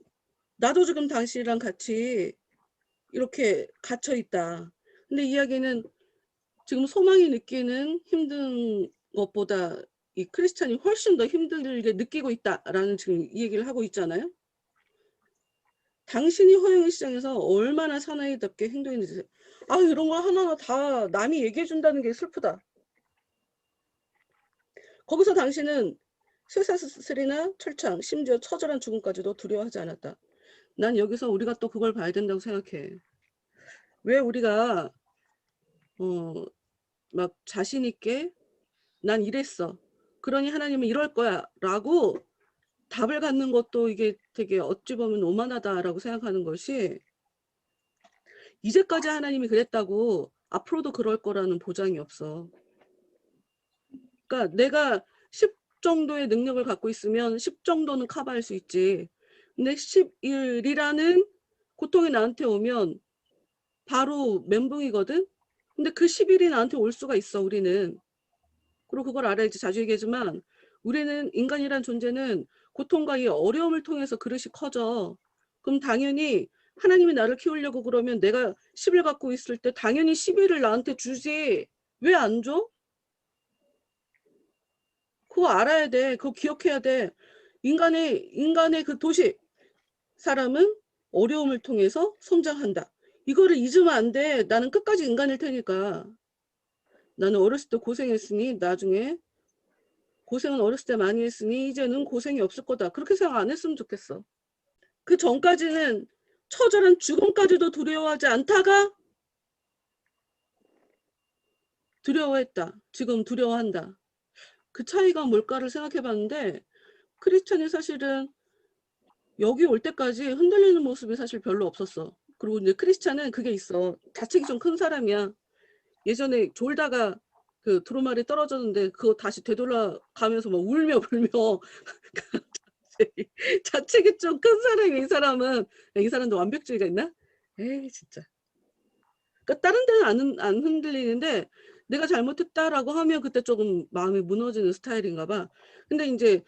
지금 당신이랑 같이 이렇게 갇혀 있다. 근데 이야기는 지금 소망이 느끼는 힘든 것보다 이 크리스찬이 훨씬 더 힘들게 느끼고 있다라는 지금 이 얘기를 하고 있잖아요. 당신이 허영의 시장에서 얼마나 사나이답게 행동했는지. 아, 이런 거 하나하나 다 남이 얘기해 준다는 게 슬프다. 거기서 당신은 쇠사슬이나 철창, 심지어 처절한 죽음까지도 두려워하지 않았다. 난 여기서 우리가 또 그걸 봐야 된다고 생각해. 왜 우리가 막 자신 있게 난 이랬어. 그러니 하나님은 이럴 거야 라고 답을 갖는 것도 이게 되게 어찌 보면 오만하다라고 생각하는 것이 이제까지 하나님이 그랬다고 앞으로도 그럴 거라는 보장이 없어. 그러니까 내가 10 정도의 능력을 갖고 있으면 10 정도는 커버할 수 있지. 근데 11이라는 고통이 나한테 오면 바로 멘붕이거든. 근데 그 11이 나한테 올 수가 있어 우리는. 그리고 그걸 알아야지. 자주 얘기하지만 우리는 인간이란 존재는 고통과 이 어려움을 통해서 그릇이 커져. 그럼 당연히 하나님이 나를 키우려고 그러면 내가 10을 갖고 있을 때 당연히 11을 나한테 주지. 왜 안 줘? 그거 알아야 돼. 그거 기억해야 돼. 인간의 그 도시. 사람은 어려움을 통해서 성장한다. 이거를 잊으면 안 돼. 나는 끝까지 인간일 테니까. 나는 어렸을 때 고생했으니 나중에 고생은 어렸을 때 많이 했으니 이제는 고생이 없을 거다. 그렇게 생각 안 했으면 좋겠어. 그 전까지는 처절한 죽음까지도 두려워하지 않다가 두려워했다. 지금 두려워한다. 그 차이가 뭘까를 생각해 봤는데 크리스찬이 사실은 여기 올 때까지 흔들리는 모습이 사실 별로 없었어. 그리고 이제 크리스찬은 그게 있어. 자책이 좀 큰 사람이야. 예전에 졸다가 그 두루마리 떨어졌는데 그거 다시 되돌아가면서 막 울며 불며 자책이 좀 큰 사람이 이 사람은. 이 사람도 완벽주의가 있나? 에이 진짜. 그러니까 다른 데는 안 흔들리는데 내가 잘못했다라고 하면 그때 조금 마음이 무너지는 스타일인가 봐. 근데 이제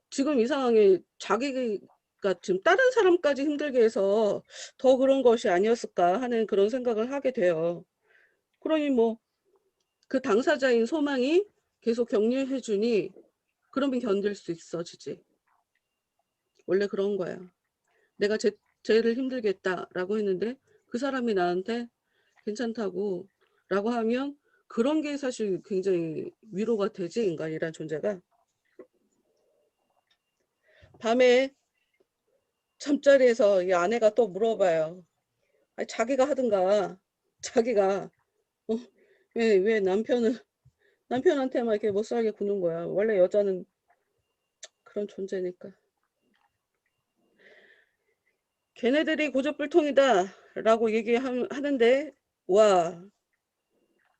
지금 이 상황에 자기가 지금 다른 사람까지 힘들게 해서 더 그런 것이 아니었을까 하는 그런 생각을 하게 돼요. 그러니 뭐 그 당사자인 소망이 계속 격려해 주니 그러면 견딜 수 있어지지. 원래 그런 거야. 내가 쟤를 힘들게 했다라고 했는데 그 사람이 나한테 괜찮다고 라고 하면 그런 게 사실 굉장히 위로가 되지, 인간이란 존재가. 밤에 잠자리에서 이 아내가 또 물어봐요. 아니, 자기가 하든가, 자기가 왜 남편한테만 이렇게 못 살게 구는 거야. 원래 여자는 그런 존재니까. 걔네들이 고집불통이다 라고 얘기하는데 와,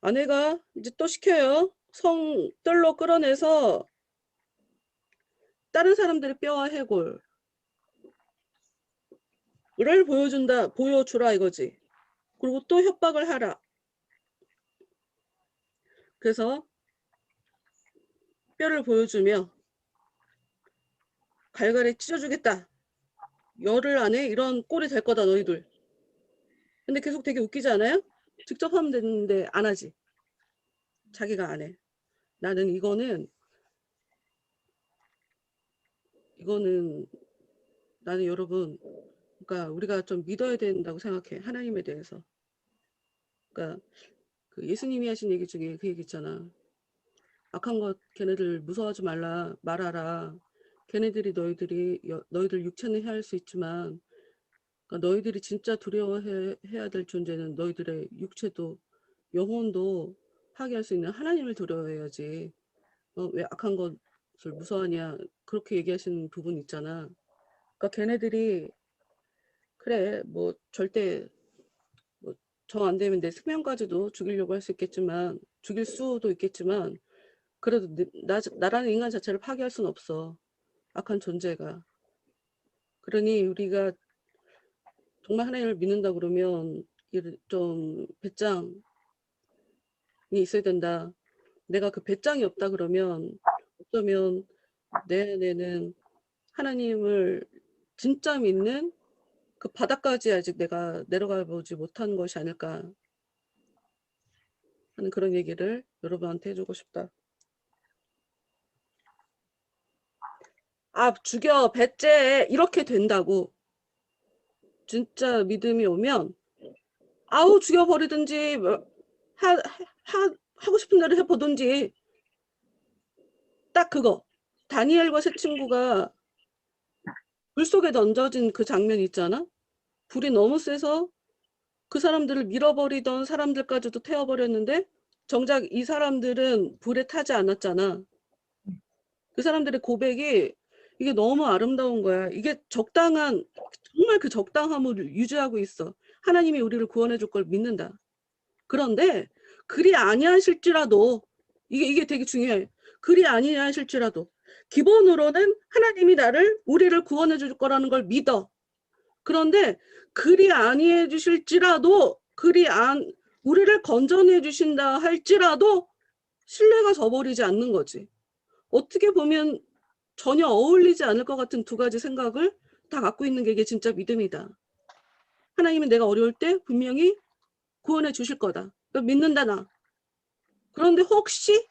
아내가 이제 또 시켜요. 성뜰로 끌어내서 다른 사람들의 뼈와 해골을 보여주라 이거지. 그리고 또 협박을 하라. 그래서 뼈를 보여주며 갈갈이 찢어주겠다. 열흘 안에 이런 꼴이 될 거다 너희들. 근데 계속 되게 웃기지 않아요? 직접 하면 되는데 안 하지. 자기가 안 해. 나는 이거는 나는 여러분, 그러니까 우리가 좀 믿어야 된다고 생각해. 하나님에 대해서. 그러니까 그 예수님이 하신 얘기 중에 그 얘기 있잖아. 악한 것 걔네들 무서워하지 말아라. 걔네들이 너희들 육체는 해할 수 있지만 그러니까 너희들이 진짜 두려워해야 될 존재는 너희들의 육체도 영혼도 파괴할 수 있는 하나님을 두려워해야지. 왜 악한 것을 무서워하냐 그렇게 얘기하시는 부분 있잖아. 그러니까 걔네들이 그래 뭐 절대 뭐 정 안 되면 내 생명까지도 죽이려고 할 수 있겠지만 죽일 수도 있겠지만 그래도 나라는 인간 자체를 파괴할 수는 없어. 악한 존재가. 그러니 우리가 정말 하나님을 믿는다 그러면 좀 배짱이 있어야 된다. 내가 그 배짱이 없다 그러면 어쩌면 내 안에는 하나님을 진짜 믿는 그 바닥까지 아직 내가 내려가 보지 못한 것이 아닐까 하는 그런 얘기를 여러분한테 해주고 싶다. 아, 죽여, 배째 이렇게 된다고. 진짜 믿음이 오면 아우 죽여버리든지 하고 싶은 대로 해보든지. 딱 그거. 다니엘과 세 친구가 물속에 던져진 그 장면 있잖아. 불이 너무 세서 그 사람들을 밀어버리던 사람들까지도 태워버렸는데 정작 이 사람들은 불에 타지 않았잖아. 그 사람들의 고백이 이게 너무 아름다운 거야. 이게 정말 그 적당함을 유지하고 있어. 하나님이 우리를 구원해 줄 걸 믿는다. 그런데 그리 아니하실지라도 이게 되게 중요해. 그리 아니하실지라도 기본으로는 하나님이 우리를 구원해 줄 거라는 걸 믿어. 그런데 그리 아니해 주실지라도 우리를 건져내 주신다 할지라도 신뢰가 저버리지 않는 거지. 어떻게 보면 전혀 어울리지 않을 것 같은 두 가지 생각을 다 갖고 있는 게 이게 진짜 믿음이다. 하나님은 내가 어려울 때 분명히 구원해 주실 거다. 믿는다 나. 그런데 혹시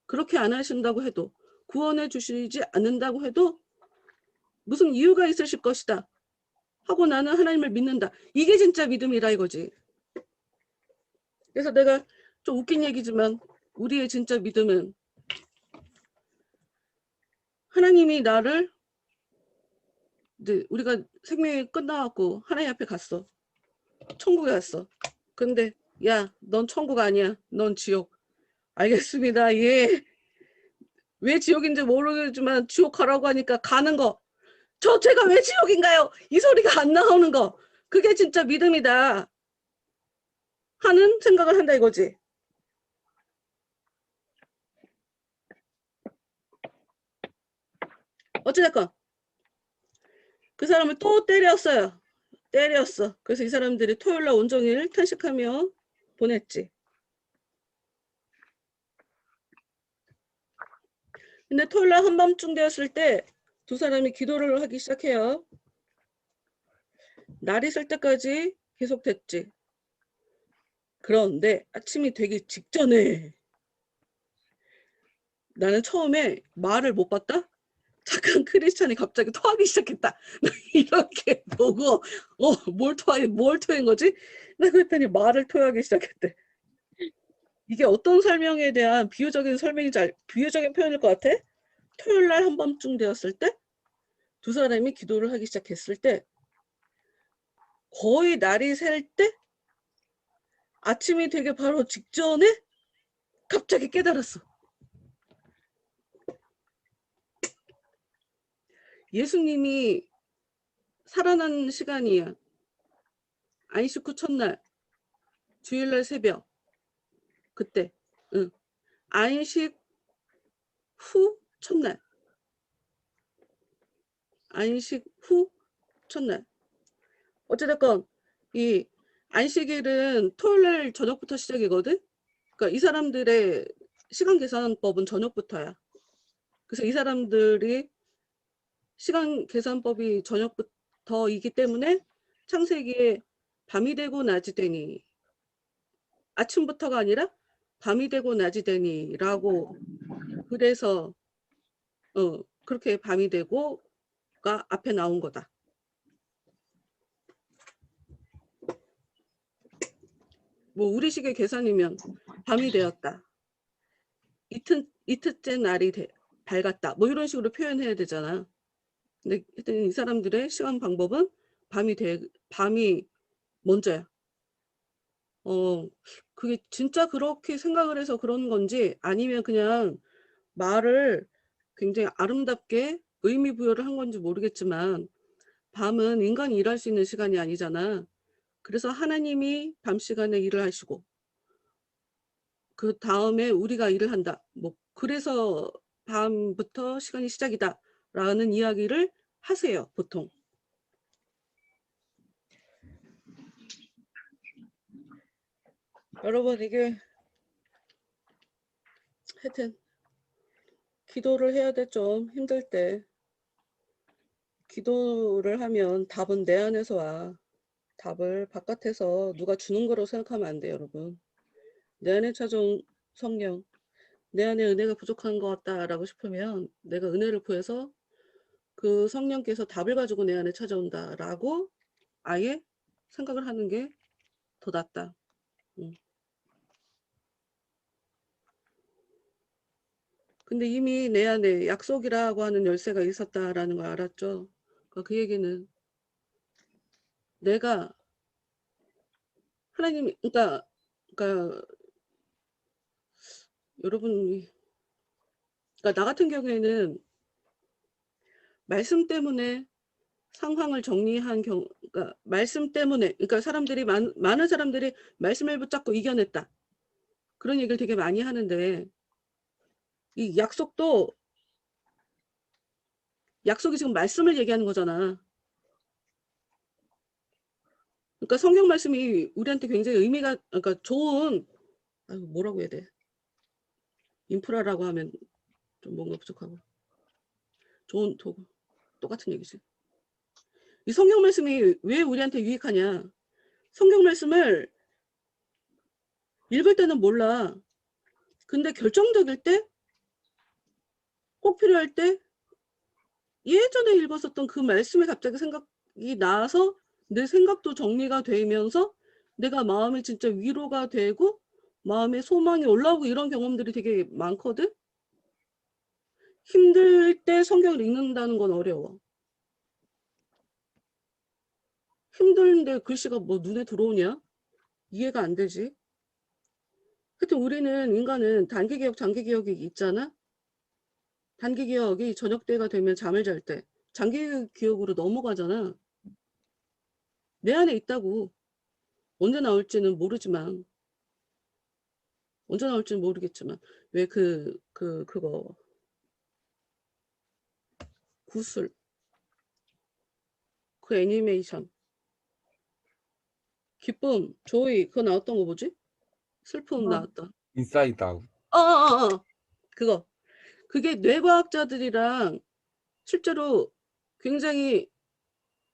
그렇게 안 하신다고 해도, 구원해 주시지 않는다고 해도 무슨 이유가 있으실 것이다 하고 나는 하나님을 믿는다. 이게 진짜 믿음이라 이거지. 그래서 내가 좀 웃긴 얘기지만 우리의 진짜 믿음은 하나님이 나를, 이제 우리가 생명이 끝나갖고 하나님 앞에 갔어. 천국에 갔어. 근데 야, 넌 천국 아니야. 넌 지옥. 알겠습니다. 예. 왜 지옥인지 모르겠지만 지옥 가라고 하니까 가는 거. 제가 왜 지옥인가요? 이 소리가 안 나오는 거. 그게 진짜 믿음이다 하는 생각을 한다 이거지. 어찌됐건 그 사람을 또 때렸어요. 때렸어. 그래서 이 사람들이 토요일날 온종일 탄식하며 보냈지. 근데 토요일날 한밤중 되었을 때 두 사람이 기도를 하기 시작해요. 날이 쓸 때까지 계속됐지. 그런데 아침이 되기 직전에 나는 처음에 말을 못 봤다? 착한 크리스찬이 갑자기 토하기 시작했다. 이렇게 보고 뭘 토한 거지? 나 그랬더니 말을 토하기 시작했대. 이게 어떤 설명에 대한 비유적인 비유적인 표현일 것 같아? 토요일날 한밤중 되었을 때 두 사람이 기도를 하기 시작했을 때 거의 날이 셀 때 아침이 되기 바로 직전에 갑자기 깨달았어. 예수님이 살아난 시간이야. 안식 후 첫날, 주일날 새벽, 그때. 응. 안식 후 첫날. 안식 후 첫날. 어찌됐건 이 안식일은 토요일날 저녁부터 시작이거든. 그러니까 이 사람들의 시간 계산법은 저녁부터야. 그래서 이 사람들이 시간 계산법이 저녁부터이기 때문에 창세기에 밤이 되고 낮이 되니, 아침부터가 아니라 밤이 되고 낮이 되니라고, 그래서 그렇게 밤이 되고가 앞에 나온 거다. 뭐 우리식의 계산이면 밤이 되었다. 이틀째 날이 밝았다. 뭐 이런 식으로 표현해야 되잖아. 근데 하여튼 이 사람들의 시간 방법은 밤이 먼저야. 그게 진짜 그렇게 생각을 해서 그런 건지 아니면 그냥 말을 굉장히 아름답게 의미 부여를 한 건지 모르겠지만 밤은 인간이 일할 수 있는 시간이 아니잖아. 그래서 하나님이 밤 시간에 일을 하시고 그 다음에 우리가 일을 한다. 뭐 그래서 밤부터 시간이 시작이다라는 이야기를 하세요, 보통. 여러분 이게 하여튼 기도를 해야 돼. 좀 힘들 때 기도를 하면 답은 내 안에서 와. 답을 바깥에서 누가 주는 거로 생각하면 안 돼요, 여러분. 내 안에 찾아온 성령, 내 안에 은혜가 부족한 것 같다라고 싶으면 내가 은혜를 구해서 그 성령께서 답을 가지고 내 안에 찾아온다라고 아예 생각을 하는 게 더 낫다. 근데 이미 내 안에 약속이라고 하는 열쇠가 있었다라는 걸 알았죠. 그 얘기는 내가 하나님, 그러니까 여러분, 그러니까 나 같은 경우에는 말씀 때문에 상황을 정리한 경우, 그러니까 말씀 때문에, 그러니까 많은 사람들이 말씀을 붙잡고 이겨냈다. 그런 얘기를 되게 많이 하는데 이 약속이 지금 말씀을 얘기하는 거잖아. 그러니까 성경 말씀이 우리한테 굉장히 그러니까 좋은, 뭐라고 해야 돼? 인프라라고 하면 좀 뭔가 부족하고. 좋은 도구. 똑같은 얘기지. 이 성경 말씀이 왜 우리한테 유익하냐? 성경 말씀을 읽을 때는 몰라. 근데 결정적일 때, 꼭 필요할 때, 예전에 읽었었던 그 말씀이 갑자기 생각이 나서 내 생각도 정리가 되면서 내가 마음이 진짜 위로가 되고 마음에 소망이 올라오고 이런 경험들이 되게 많거든? 힘들 때 성경을 읽는다는 건 어려워. 힘든데 글씨가 뭐 눈에 들어오냐? 이해가 안 되지. 하여튼 우리는 인간은 단기기억, 장기기억이 있잖아? 단기기억이 저녁 때가 되면 잠을 잘 때 장기기억으로 넘어가잖아. 내 안에 있다고. 언제 나올지는 모르지만 언제 나올지는 모르겠지만 왜 그거 구슬 그 애니메이션 기쁨 조이 그거 나왔던 거 뭐지? 슬픔 나왔다. 인사이드 아웃. 그거 그게 뇌과학자들이랑 실제로 굉장히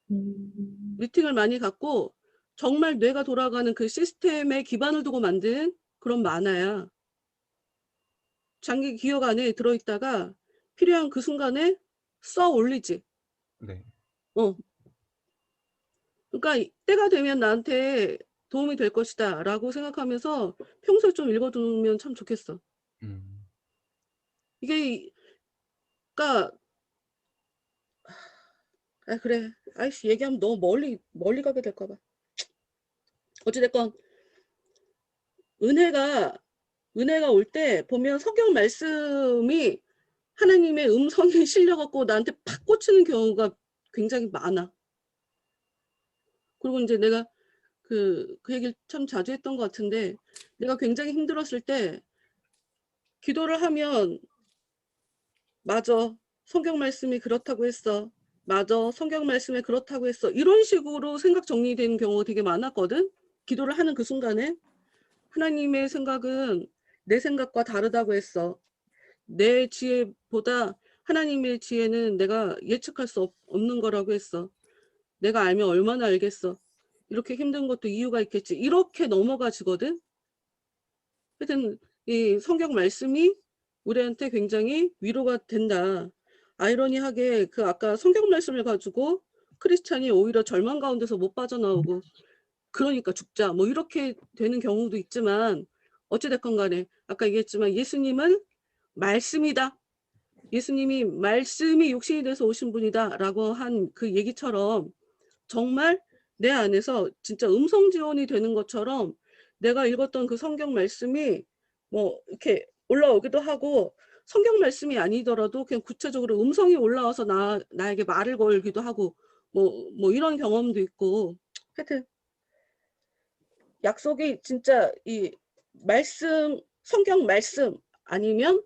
미팅을 많이 갖고 정말 뇌가 돌아가는 그 시스템에 기반을 두고 만든 그런 만화야. 장기 기억 안에 들어있다가 필요한 그 순간에 써 올리지. 네. 그러니까 때가 되면 나한테 도움이 될 것이다 라고 생각하면서 평소에 좀 읽어두면 참 좋겠어. 이게 그러니까 그래 아이씨 얘기하면 너무 멀리 가게 될까 봐. 어찌됐건 은혜가 올 때 보면 성경 말씀이 하나님의 음성이 실려갖고 나한테 팍 꽂히는 경우가 굉장히 많아. 그리고 이제 내가 그 얘기를 참 자주 했던 것 같은데 내가 굉장히 힘들었을 때 기도를 하면 맞아 성경 말씀이 그렇다고 했어. 맞아 성경 말씀에 그렇다고 했어. 이런 식으로 생각 정리되는 경우가 되게 많았거든. 기도를 하는 그 순간에 하나님의 생각은 내 생각과 다르다고 했어. 내 지혜보다 하나님의 지혜는 내가 예측할 수 없는 거라고 했어. 내가 알면 얼마나 알겠어. 이렇게 힘든 것도 이유가 있겠지. 이렇게 넘어가지거든. 하여튼 이 성경 말씀이 우리한테 굉장히 위로가 된다. 아이러니하게 그 아까 성경 말씀을 가지고 크리스찬이 오히려 절망 가운데서 못 빠져나오고 그러니까 죽자 뭐 이렇게 되는 경우도 있지만 어찌됐건 간에 아까 얘기했지만 예수님은 말씀이다. 예수님이 말씀이 육신이 돼서 오신 분이다 라고 한 그 얘기처럼 정말 내 안에서 진짜 음성 지원이 되는 것처럼 내가 읽었던 그 성경 말씀이 뭐 이렇게 올라오기도 하고 성경 말씀이 아니더라도 그냥 구체적으로 음성이 올라와서 나에게 말을 걸기도 하고 뭐 이런 경험도 있고 하여튼 약속이 진짜 이 말씀 성경 말씀 아니면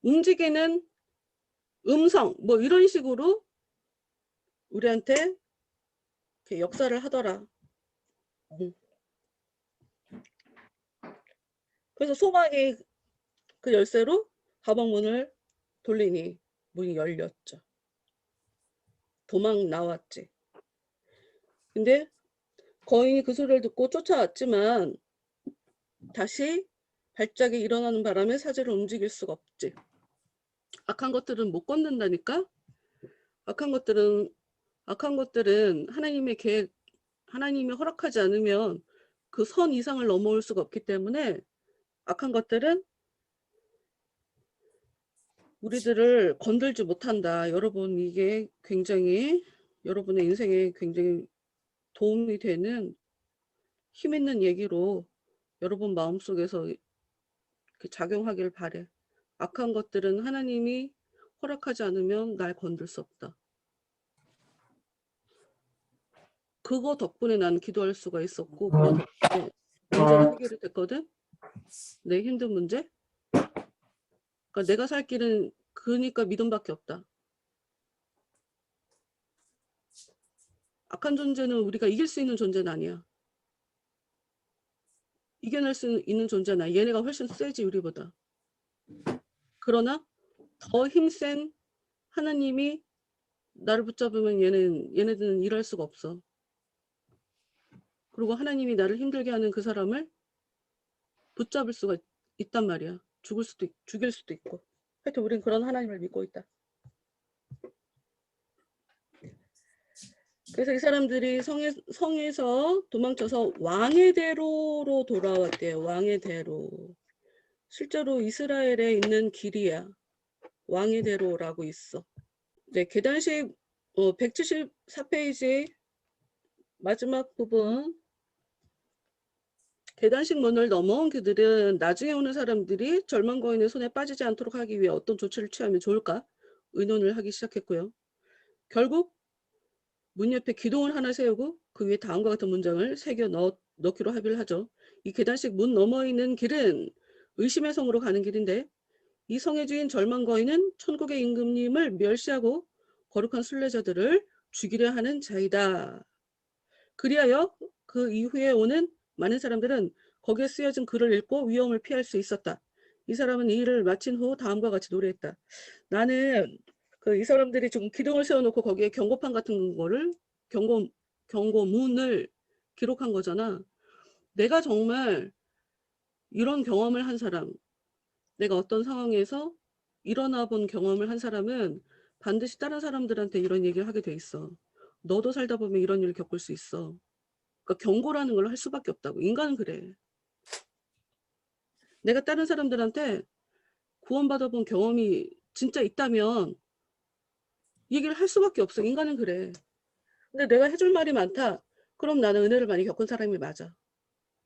움직이는 음성 뭐 이런 식으로 우리한테 이렇게 역사를 하더라. 그래서 소망이 그 열쇠로 가방문을 돌리니 문이 열렸죠. 도망 나왔지. 근데 거인이 그 소리를 듣고 쫓아왔지만 다시 발작이 일어나는 바람에 사지를 움직일 수가 없지. 악한 것들은 못 건든다니까. 악한 것들은 하나님의 계획, 하나님이 허락하지 않으면 그 선 이상을 넘어올 수가 없기 때문에 악한 것들은 우리들을 건들지 못한다. 여러분 이게 굉장히 여러분의 인생에 굉장히 도움이 되는 힘 있는 얘기로 여러분 마음속에서 작용하길 바래. 악한 것들은 하나님이 허락하지 않으면 날 건들 수 없다. 그거 덕분에 나는 기도할 수가 있었고 그거 덕분에 문제가 해결이 됐거든. 내 힘든 문제. 그러니까 내가 살 길은 그러니까 믿음밖에 없다. 악한 존재는 우리가 이길 수 있는 존재는 아니야. 이겨낼 수 있는 존재는 아니야. 얘네가 훨씬 세지 우리보다. 그러나 더 힘센 하나님이 나를 붙잡으면 얘네들은 일할 수가 없어. 그리고 하나님이 나를 힘들게 하는 그 사람을 붙잡을 수가 있단 말이야. 죽일 수도 있고. 하여튼 우린 그런 하나님을 믿고 있다. 그래서 이 사람들이 성에서 도망쳐서 왕의 대로로 돌아왔대요. 왕의 대로. 실제로 이스라엘에 있는 길이야. 왕의 대로라고 있어. 네, 계단식 174페이지 마지막 부분. 계단식 문을 넘어온 그들은 나중에 오는 사람들이 절망 거인의 손에 빠지지 않도록 하기 위해 어떤 조치를 취하면 좋을까 의논을 하기 시작했고요. 결국 문 옆에 기둥을 하나 세우고 그 위에 다음과 같은 문장을 새겨 넣기로 합의를 하죠. 이 계단식 문 너머에 있는 길은 의심의 성으로 가는 길인데 이 성의 주인 절망 거인은 천국의 임금님을 멸시하고 거룩한 순례자들을 죽이려 하는 자이다. 그리하여 그 이후에 오는 많은 사람들은 거기에 쓰여진 글을 읽고 위험을 피할 수 있었다. 이 사람은 이 일을 마친 후 다음과 같이 노래했다. 나는 이 사람들이 지금 기둥을 세워놓고 거기에 경고판 같은 거를 경고문을 기록한 거잖아. 내가 정말 이런 경험을 한 사람, 내가 어떤 상황에서 일어나 본 경험을 한 사람은 반드시 다른 사람들한테 이런 얘기를 하게 돼 있어. 너도 살다 보면 이런 일을 겪을 수 있어. 그러니까 경고라는 걸 할 수밖에 없다고. 인간은 그래. 내가 다른 사람들한테 구원받아 본 경험이 진짜 있다면 얘기를 할 수밖에 없어. 인간은 그래. 근데 내가 해줄 말이 많다. 그럼 나는 은혜를 많이 겪은 사람이 맞아.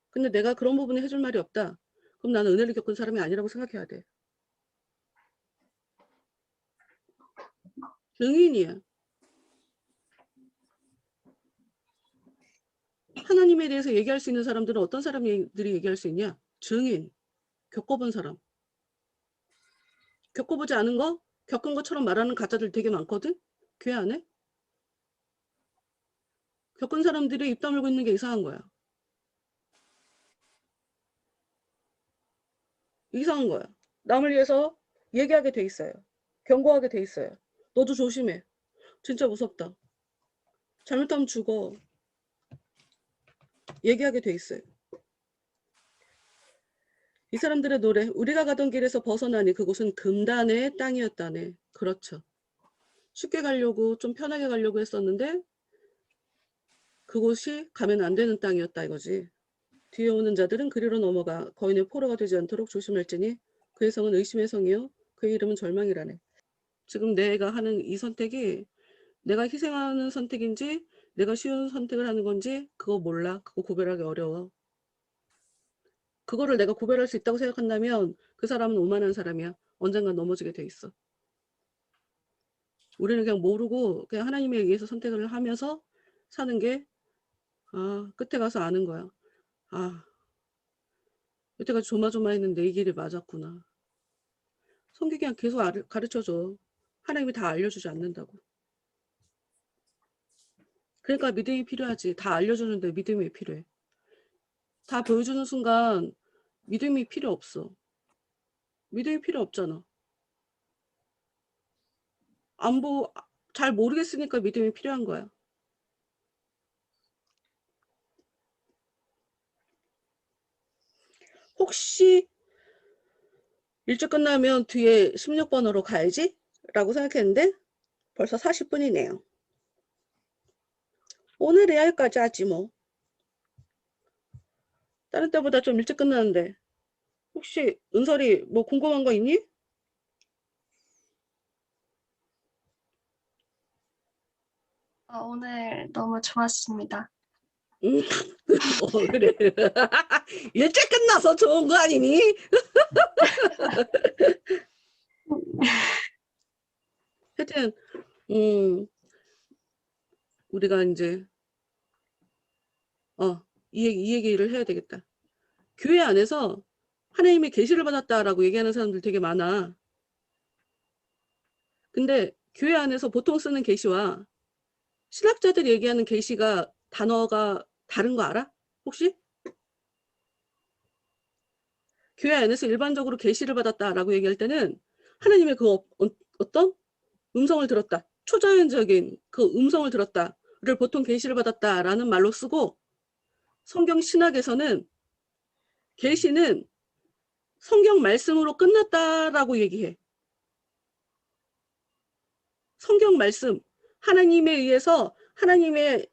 근데 내가 그런 부분에 해줄 말이 없다. 그럼 나는 은혜를 겪은 사람이 아니라고 생각해야 돼. 증인이야. 하나님에 대해서 얘기할 수 있는 사람들은 어떤 사람들이 얘기할 수 있냐? 증인. 겪어본 사람. 겪어보지 않은 거? 겪은 것처럼 말하는 가짜들 되게 많거든? 교회 안에? 겪은 사람들이 입 다물고 있는 게 이상한 거야. 이상한 거야. 남을 위해서 얘기하게 돼 있어요. 경고하게 돼 있어요. 너도 조심해. 진짜 무섭다. 잘못하면 죽어. 얘기하게 돼 있어요. 이 사람들의 노래. 우리가 가던 길에서 벗어나니 그곳은 금단의 땅이었다네. 그렇죠. 쉽게 가려고 좀 편하게 가려고 했었는데 그곳이 가면 안 되는 땅이었다 이거지. 뒤에 오는 자들은 그리로 넘어가 거인의 포로가 되지 않도록 조심할지니 그의 성은 의심의 성이요 그의 이름은 절망이라네. 지금 내가 하는 이 선택이 내가 희생하는 선택인지 내가 쉬운 선택을 하는 건지 그거 몰라. 그거 구별하기 어려워. 그거를 내가 구별할 수 있다고 생각한다면 그 사람은 오만한 사람이야. 언젠간 넘어지게 돼 있어. 우리는 그냥 모르고 그냥 하나님에 의해서 선택을 하면서 사는 게 끝에 가서 아는 거야. 여태까지 조마조마했는데 이 길이 맞았구나. 성경이 그냥 계속 가르쳐줘. 하나님이 다 알려주지 않는다고. 그러니까 믿음이 필요하지. 다 알려주는데 믿음이 필요해. 다 보여주는 순간 믿음이 필요 없어. 믿음이 필요 없잖아. 잘 모르겠으니까 믿음이 필요한 거야. 혹시 일찍 끝나면 뒤에 16번으로 가야지? 라고 생각했는데 벌써 40분이네요. 오늘의 여기까지 하지 뭐. 다른 때보다 좀 일찍 끝나는데 혹시 은설이 뭐 궁금한 거 있니? 오늘 너무 좋았습니다. 그래. 일찍 끝나서 좋은 거 아니니? 하여튼 우리가 이제 이 얘기를 해야 되겠다. 교회 안에서 하나님의 계시를 받았다라고 얘기하는 사람들 되게 많아. 근데 교회 안에서 보통 쓰는 계시와 신학자들이 얘기하는 계시가 단어가 다른 거 알아? 혹시? 교회 안에서 일반적으로 계시를 받았다라고 얘기할 때는 하나님의 그 어떤 음성을 들었다. 초자연적인 그 음성을 들었다를 보통 계시를 받았다라는 말로 쓰고 성경 신학에서는 계시는 성경 말씀으로 끝났다라고 얘기해. 성경 말씀, 하나님에 의해서 하나님의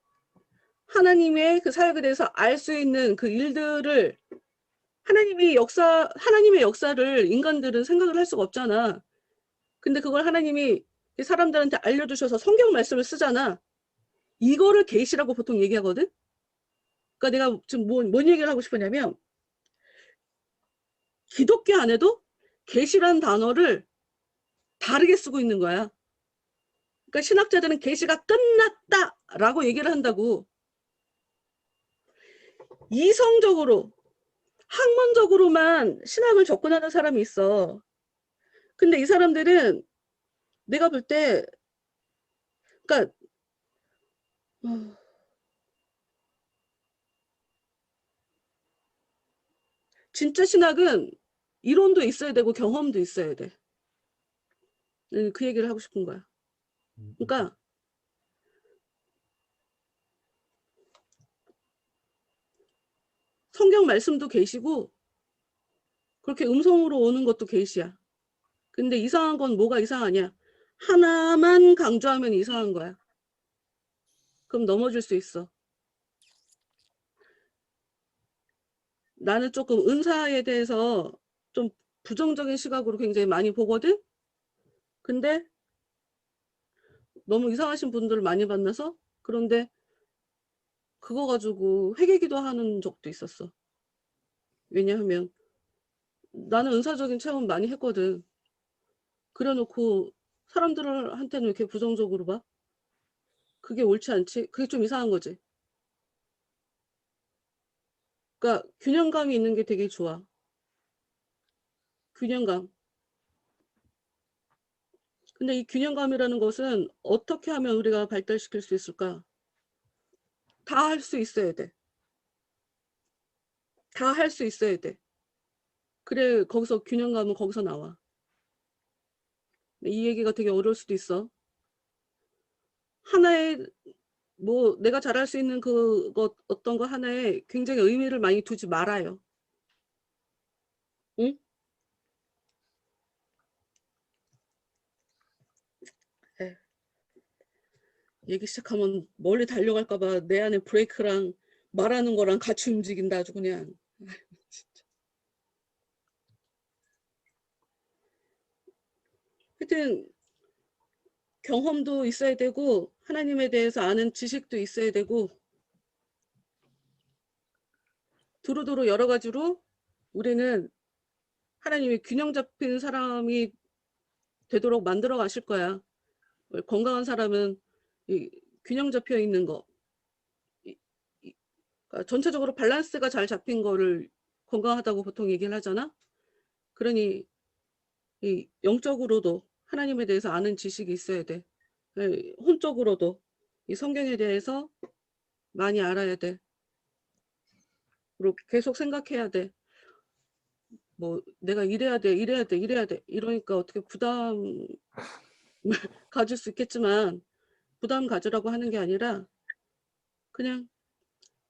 그 사역에 대해서 알 수 있는 그 일들을 하나님의 역사를 인간들은 생각을 할 수가 없잖아. 근데 그걸 하나님이 사람들한테 알려주셔서 성경 말씀을 쓰잖아. 이거를 계시라고 보통 얘기하거든. 그러니까 내가 지금 뭔 얘기를 하고 싶으냐면 기독교 안에도 계시라는 단어를 다르게 쓰고 있는 거야. 그러니까 신학자들은 계시가 끝났다라고 얘기를 한다고. 이성적으로 학문적으로만 신학을 접근하는 사람이 있어. 근데 이 사람들은 내가 볼 때 그러니까 진짜 신학은 이론도 있어야 되고 경험도 있어야 돼. 그 얘기를 하고 싶은 거야. 그러니까 성경 말씀도 계시고 그렇게 음성으로 오는 것도 계시야. 근데 이상한 건 뭐가 이상하냐? 하나만 강조하면 이상한 거야. 그럼 넘어질 수 있어. 나는 조금 은사에 대해서 좀 부정적인 시각으로 굉장히 많이 보거든? 근데 너무 이상하신 분들을 많이 만나서 그런데 그거 가지고 회개기도 하는 적도 있었어. 왜냐하면 나는 은사적인 체험 많이 했거든. 그래놓고 사람들한테는 왜 이렇게 부정적으로 봐? 그게 옳지 않지? 그게 좀 이상한 거지. 그러니까 균형감이 있는 게 되게 좋아. 균형감. 근데 이 균형감이라는 것은 어떻게 하면 우리가 발달시킬 수 있을까? 다 할 수 있어야 돼. 다 할 수 있어야 돼. 그래 거기서 균형감은 거기서 나와. 이 얘기가 되게 어려울 수도 있어. 하나의 뭐 내가 잘할 수 있는 그것 어떤 거 하나에 굉장히 의미를 많이 두지 말아요. 응? 에. 얘기 시작하면 멀리 달려갈까 봐 내 안에 브레이크랑 말하는 거랑 같이 움직인다 아주 그냥. 진짜. 하여튼 경험도 있어야 되고 하나님에 대해서 아는 지식도 있어야 되고 두루두루 여러 가지로 우리는 하나님이 균형 잡힌 사람이 되도록 만들어 가실 거야. 건강한 사람은 이 균형 잡혀 있는 거. 그러니까 전체적으로 밸런스가 잘 잡힌 거를 건강하다고 보통 얘기를 하잖아. 그러니 이 영적으로도 하나님에 대해서 아는 지식이 있어야 돼. 혼적으로도 이 성경에 대해서 많이 알아야 돼. 그리고 계속 생각해야 돼. 뭐 내가 이래야 돼. 이러니까 어떻게 부담 가질 수 있겠지만 부담 가지라고 하는 게 아니라 그냥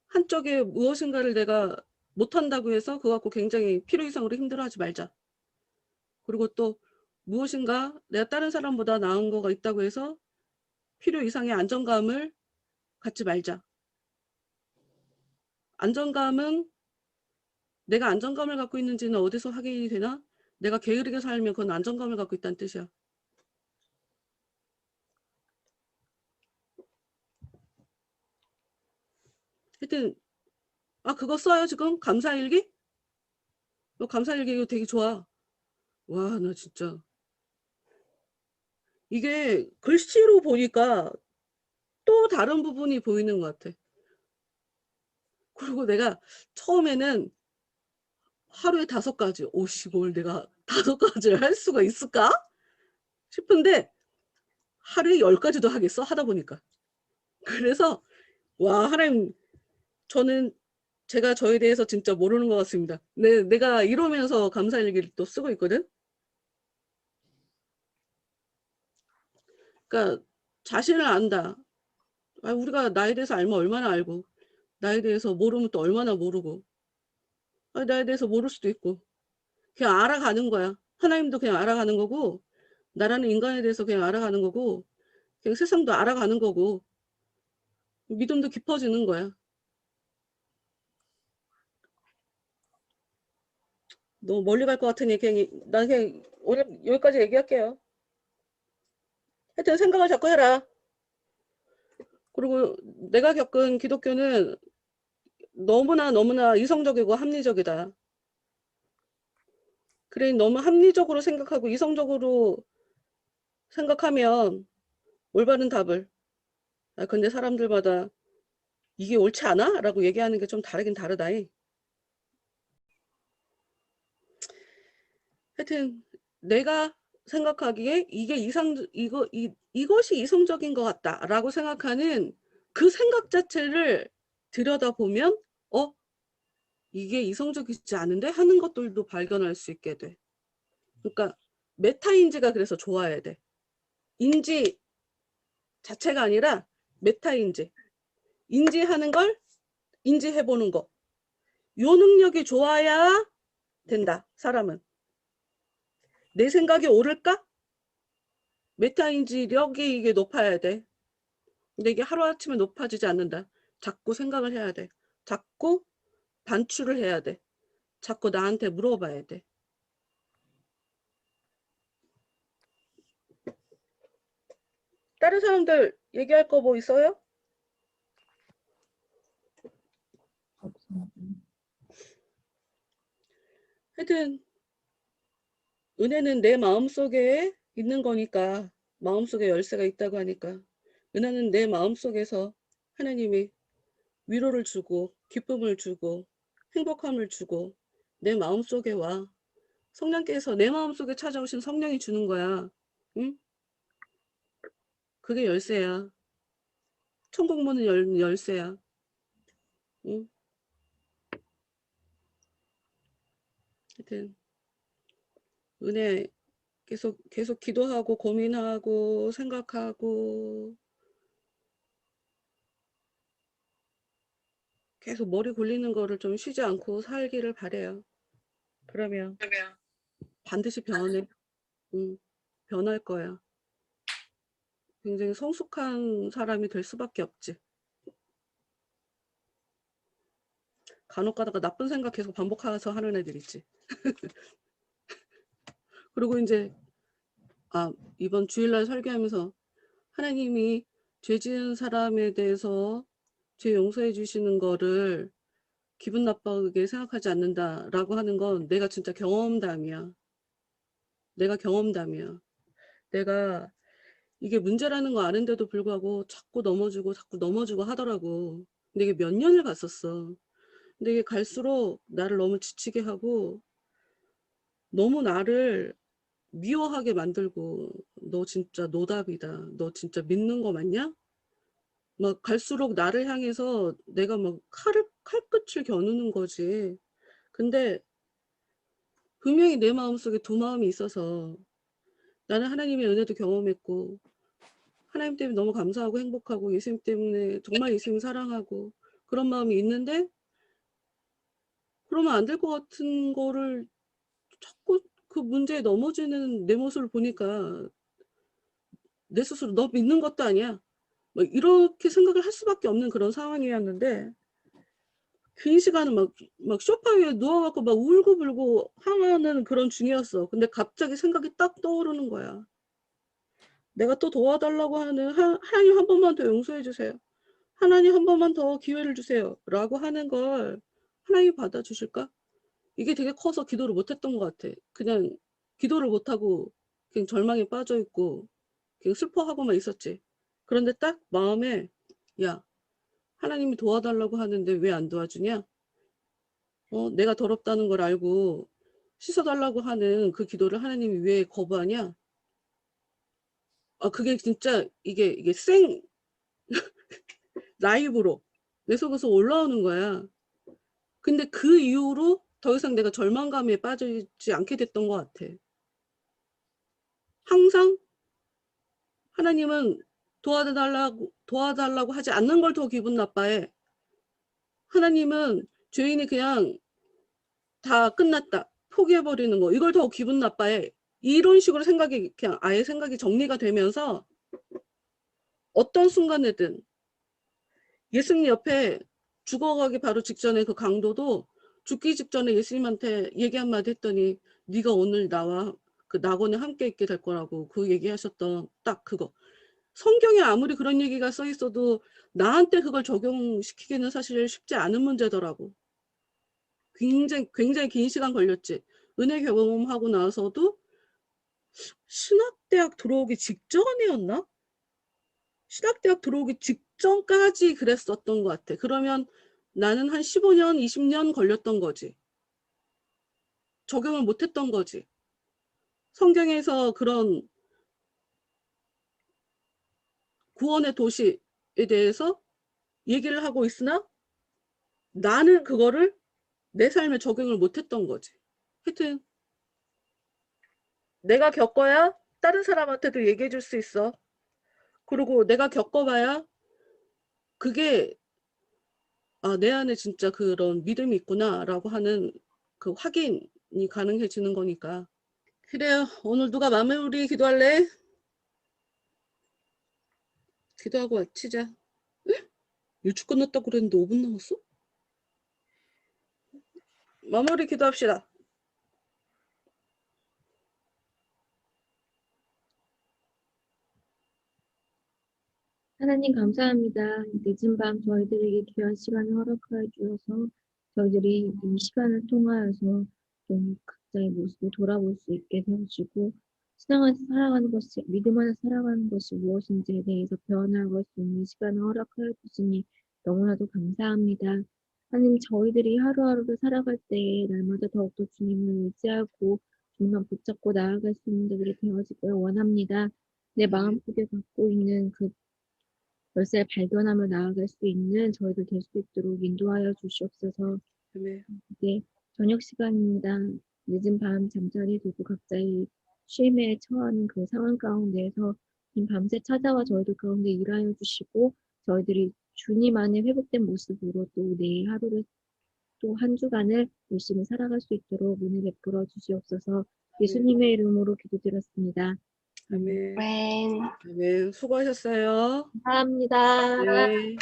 한쪽에 무엇인가를 내가 못한다고 해서 그거 갖고 굉장히 필요 이상으로 힘들어하지 말자. 그리고 또 무엇인가 내가 다른 사람보다 나은 거가 있다고 해서 필요 이상의 안정감을 갖지 말자. 안정감은 내가 안정감을 갖고 있는지는 어디서 확인이 되나? 내가 게으르게 살면 그건 안정감을 갖고 있다는 뜻이야. 하여튼 그거 써요 지금? 감사일기? 감사일기 이거 되게 좋아. 와, 나 진짜 이게 글씨로 보니까 또 다른 부분이 보이는 것 같아. 그리고 내가 처음에는 하루에 5가지, 오씨 뭘 내가 5가지를 할 수가 있을까? 싶은데 하루에 10가지도 하겠어 하다 보니까. 그래서 와, 하나님, 저는 제가 저에 대해서 진짜 모르는 것 같습니다. 내가 이러면서 감사일기를 또 쓰고 있거든. 그러니까 자신을 안다. 아, 우리가 나에 대해서 알면 얼마나 알고, 나에 대해서 모르면 또 얼마나 모르고, 아, 나에 대해서 모를 수도 있고, 그냥 알아가는 거야. 하나님도 그냥 알아가는 거고, 나라는 인간에 대해서 그냥 알아가는 거고, 그냥 세상도 알아가는 거고, 믿음도 깊어지는 거야. 너무 멀리 갈 것 같으니 난 그냥 오늘 여기까지 얘기할게요. 하여튼 생각을 자꾸 해라. 그리고 내가 겪은 기독교는 너무나 이성적이고 합리적이다. 그래, 너무 합리적으로 생각하고 이성적으로 생각하면 올바른 답을. 아, 근데 사람들마다 이게 옳지 않아? 라고 얘기하는 게 좀 다르긴 다르다. 하여튼 내가 생각하기에 이것이 이성적인 것 같다라고 생각하는 그 생각 자체를 들여다보면 이게 이성적이지 않은데 하는 것들도 발견할 수 있게 돼. 그러니까 메타인지가 그래서 좋아야 돼. 인지 자체가 아니라 메타인지. 인지하는 걸 인지해보는 거. 요 능력이 좋아야 된다. 사람은. 내 생각이 옳을까? 메타인지력이 이게 높아야 돼. 근데 이게 하루아침에 높아지지 않는다. 자꾸 생각을 해야 돼. 자꾸 반추를 해야 돼. 자꾸 나한테 물어봐야 돼. 다른 사람들 얘기할 거 뭐 있어요? 하여튼 은혜는 내 마음속에 있는 거니까, 마음속에 열쇠가 있다고 하니까 은혜는 내 마음속에서 하나님이 위로를 주고 기쁨을 주고 행복함을 주고 내 마음속에 와. 성령께서 내 마음속에 찾아오신 성령이 주는 거야. 응? 그게 열쇠야. 천국 문은 열쇠야. 응? 하여튼 은혜 계속 기도하고 고민하고 생각하고 계속 머리 굴리는 거를 좀 쉬지 않고 살기를 바래요. 그러면 반드시 변해. 변할 거야. 굉장히 성숙한 사람이 될 수밖에 없지. 간혹 가다가 나쁜 생각 계속 반복해서 하는 애들 있지. 그리고 이제 이번 주일날 설교하면서 하나님이 죄 지은 사람에 대해서 죄 용서해 주시는 거를 기분 나쁘게 생각하지 않는다라고 하는 건 내가 진짜 경험담이야. 내가 경험담이야. 내가 이게 문제라는 거 아는데도 불구하고 자꾸 넘어지고 하더라고. 근데 이게 몇 년을 갔었어. 근데 이게 갈수록 나를 너무 지치게 하고 너무 나를 미워하게 만들고 너 진짜 노답이다. 너 진짜 믿는 거 맞냐? 막 갈수록 나를 향해서 내가 막 칼끝을 겨누는 거지. 근데 분명히 내 마음속에 두 마음이 있어서 나는 하나님의 은혜도 경험했고 하나님 때문에 너무 감사하고 행복하고 예수님 때문에 정말 예수님 사랑하고 그런 마음이 있는데 그러면 안 될 것 같은 거를 자꾸 그 문제에 넘어지는 내 모습을 보니까 내 스스로 너 믿는 것도 아니야. 막 이렇게 생각을 할 수밖에 없는 그런 상황이었는데 긴 시간은 막 소파 위에 누워갖고 막 울고불고 하는 그런 중이었어. 근데 갑자기 생각이 딱 떠오르는 거야. 내가 또 도와달라고 하는 하나님 한 번만 더 용서해 주세요. 하나님 한 번만 더 기회를 주세요. 라고 하는 걸 하나님이 받아주실까? 이게 되게 커서 기도를 못했던 것 같아. 그냥 기도를 못하고 그냥 절망에 빠져있고 그냥 슬퍼하고만 있었지. 그런데 딱 마음에 야 하나님이 도와달라고 하는데 왜 안 도와주냐? 내가 더럽다는 걸 알고 씻어달라고 하는 그 기도를 하나님이 왜 거부하냐? 그게 진짜 이게 라이브로 내 속에서 올라오는 거야. 근데 그 이후로 더 이상 내가 절망감에 빠지지 않게 됐던 것 같아. 하나님은 도와달라고 하지 않는 걸 더 기분 나빠해. 하나님은 죄인이 그냥 다 끝났다, 포기해버리는 거, 이걸 더 기분 나빠해. 이런 식으로 생각이 그냥 아예 생각이 정리가 되면서 어떤 순간에든 예수님 옆에 죽어가기 바로 직전에 그 강도도 죽기 직전에 예수님한테 얘기 한마디 했더니 네가 오늘 나와 그 낙원에 함께 있게 될 거라고 그 얘기하셨던 딱 그거. 성경에 아무리 그런 얘기가 써 있어도 나한테 그걸 적용시키기는 사실 쉽지 않은 문제더라고. 굉장히 긴 시간 걸렸지. 은혜 경험하고 나서도 신학대학 들어오기 직전이었나? 신학대학 들어오기 직전까지 그랬었던 것 같아. 그러면 나는 한 15년, 20년 걸렸던 거지. 적용을 못했던 거지. 성경에서 그런 구원의 도시에 대해서 얘기를 하고 있으나 나는 그거를 내 삶에 적용을 못했던 거지. 하여튼 내가 겪어야 다른 사람한테도 얘기해 줄 수 있어. 그리고 내가 겪어봐야 그게 아, 내 안에 진짜 그런 믿음이 있구나라고 하는 그 확인이 가능해지는 거니까. 그래요. 오늘 누가 마무리 기도할래? 기도하고 마치자. 일찍 끝났다고 그랬는데 5분 남았어? 마무리 기도합시다. 하나님 감사합니다. 늦은 밤 저희들에게 귀한 시간을 허락하여 주셔서 저희들이 이 시간을 통하여서 좀 각자의 모습을 돌아볼 수 있게 되어주고 신앙 안에서 살아가는 것이, 믿음 안에서 살아가는 것이 무엇인지에 대해서 변화할 수 있는 시간을 허락하여 주시니 너무나도 감사합니다. 하나님, 저희들이 하루하루를 살아갈 때에 날마다 더욱더 주님을 의지하고 주님만 붙잡고 나아갈 수 있는 자들이 되어지길 원합니다. 내 마음속에 갖고 있는 그 열쇠를 발견하며 나아갈 수 있는 저희들 될 수 있도록 인도하여 주시옵소서. 아멘. 이제 저녁 시간입니다. 늦은 밤 잠자리 들고 각자의 쉼에 처하는 그 상황 가운데에서 긴 밤새 찾아와 저희들 가운데 일하여 주시고 저희들이 주님 안에 회복된 모습으로 또 내일 하루를 또 한 주간을 열심히 살아갈 수 있도록 은혜 베풀어 주시옵소서. 예수님의 이름으로 기도드렸습니다. 아멘. 아멘. 아멘. 수고하셨어요. 감사합니다. 네.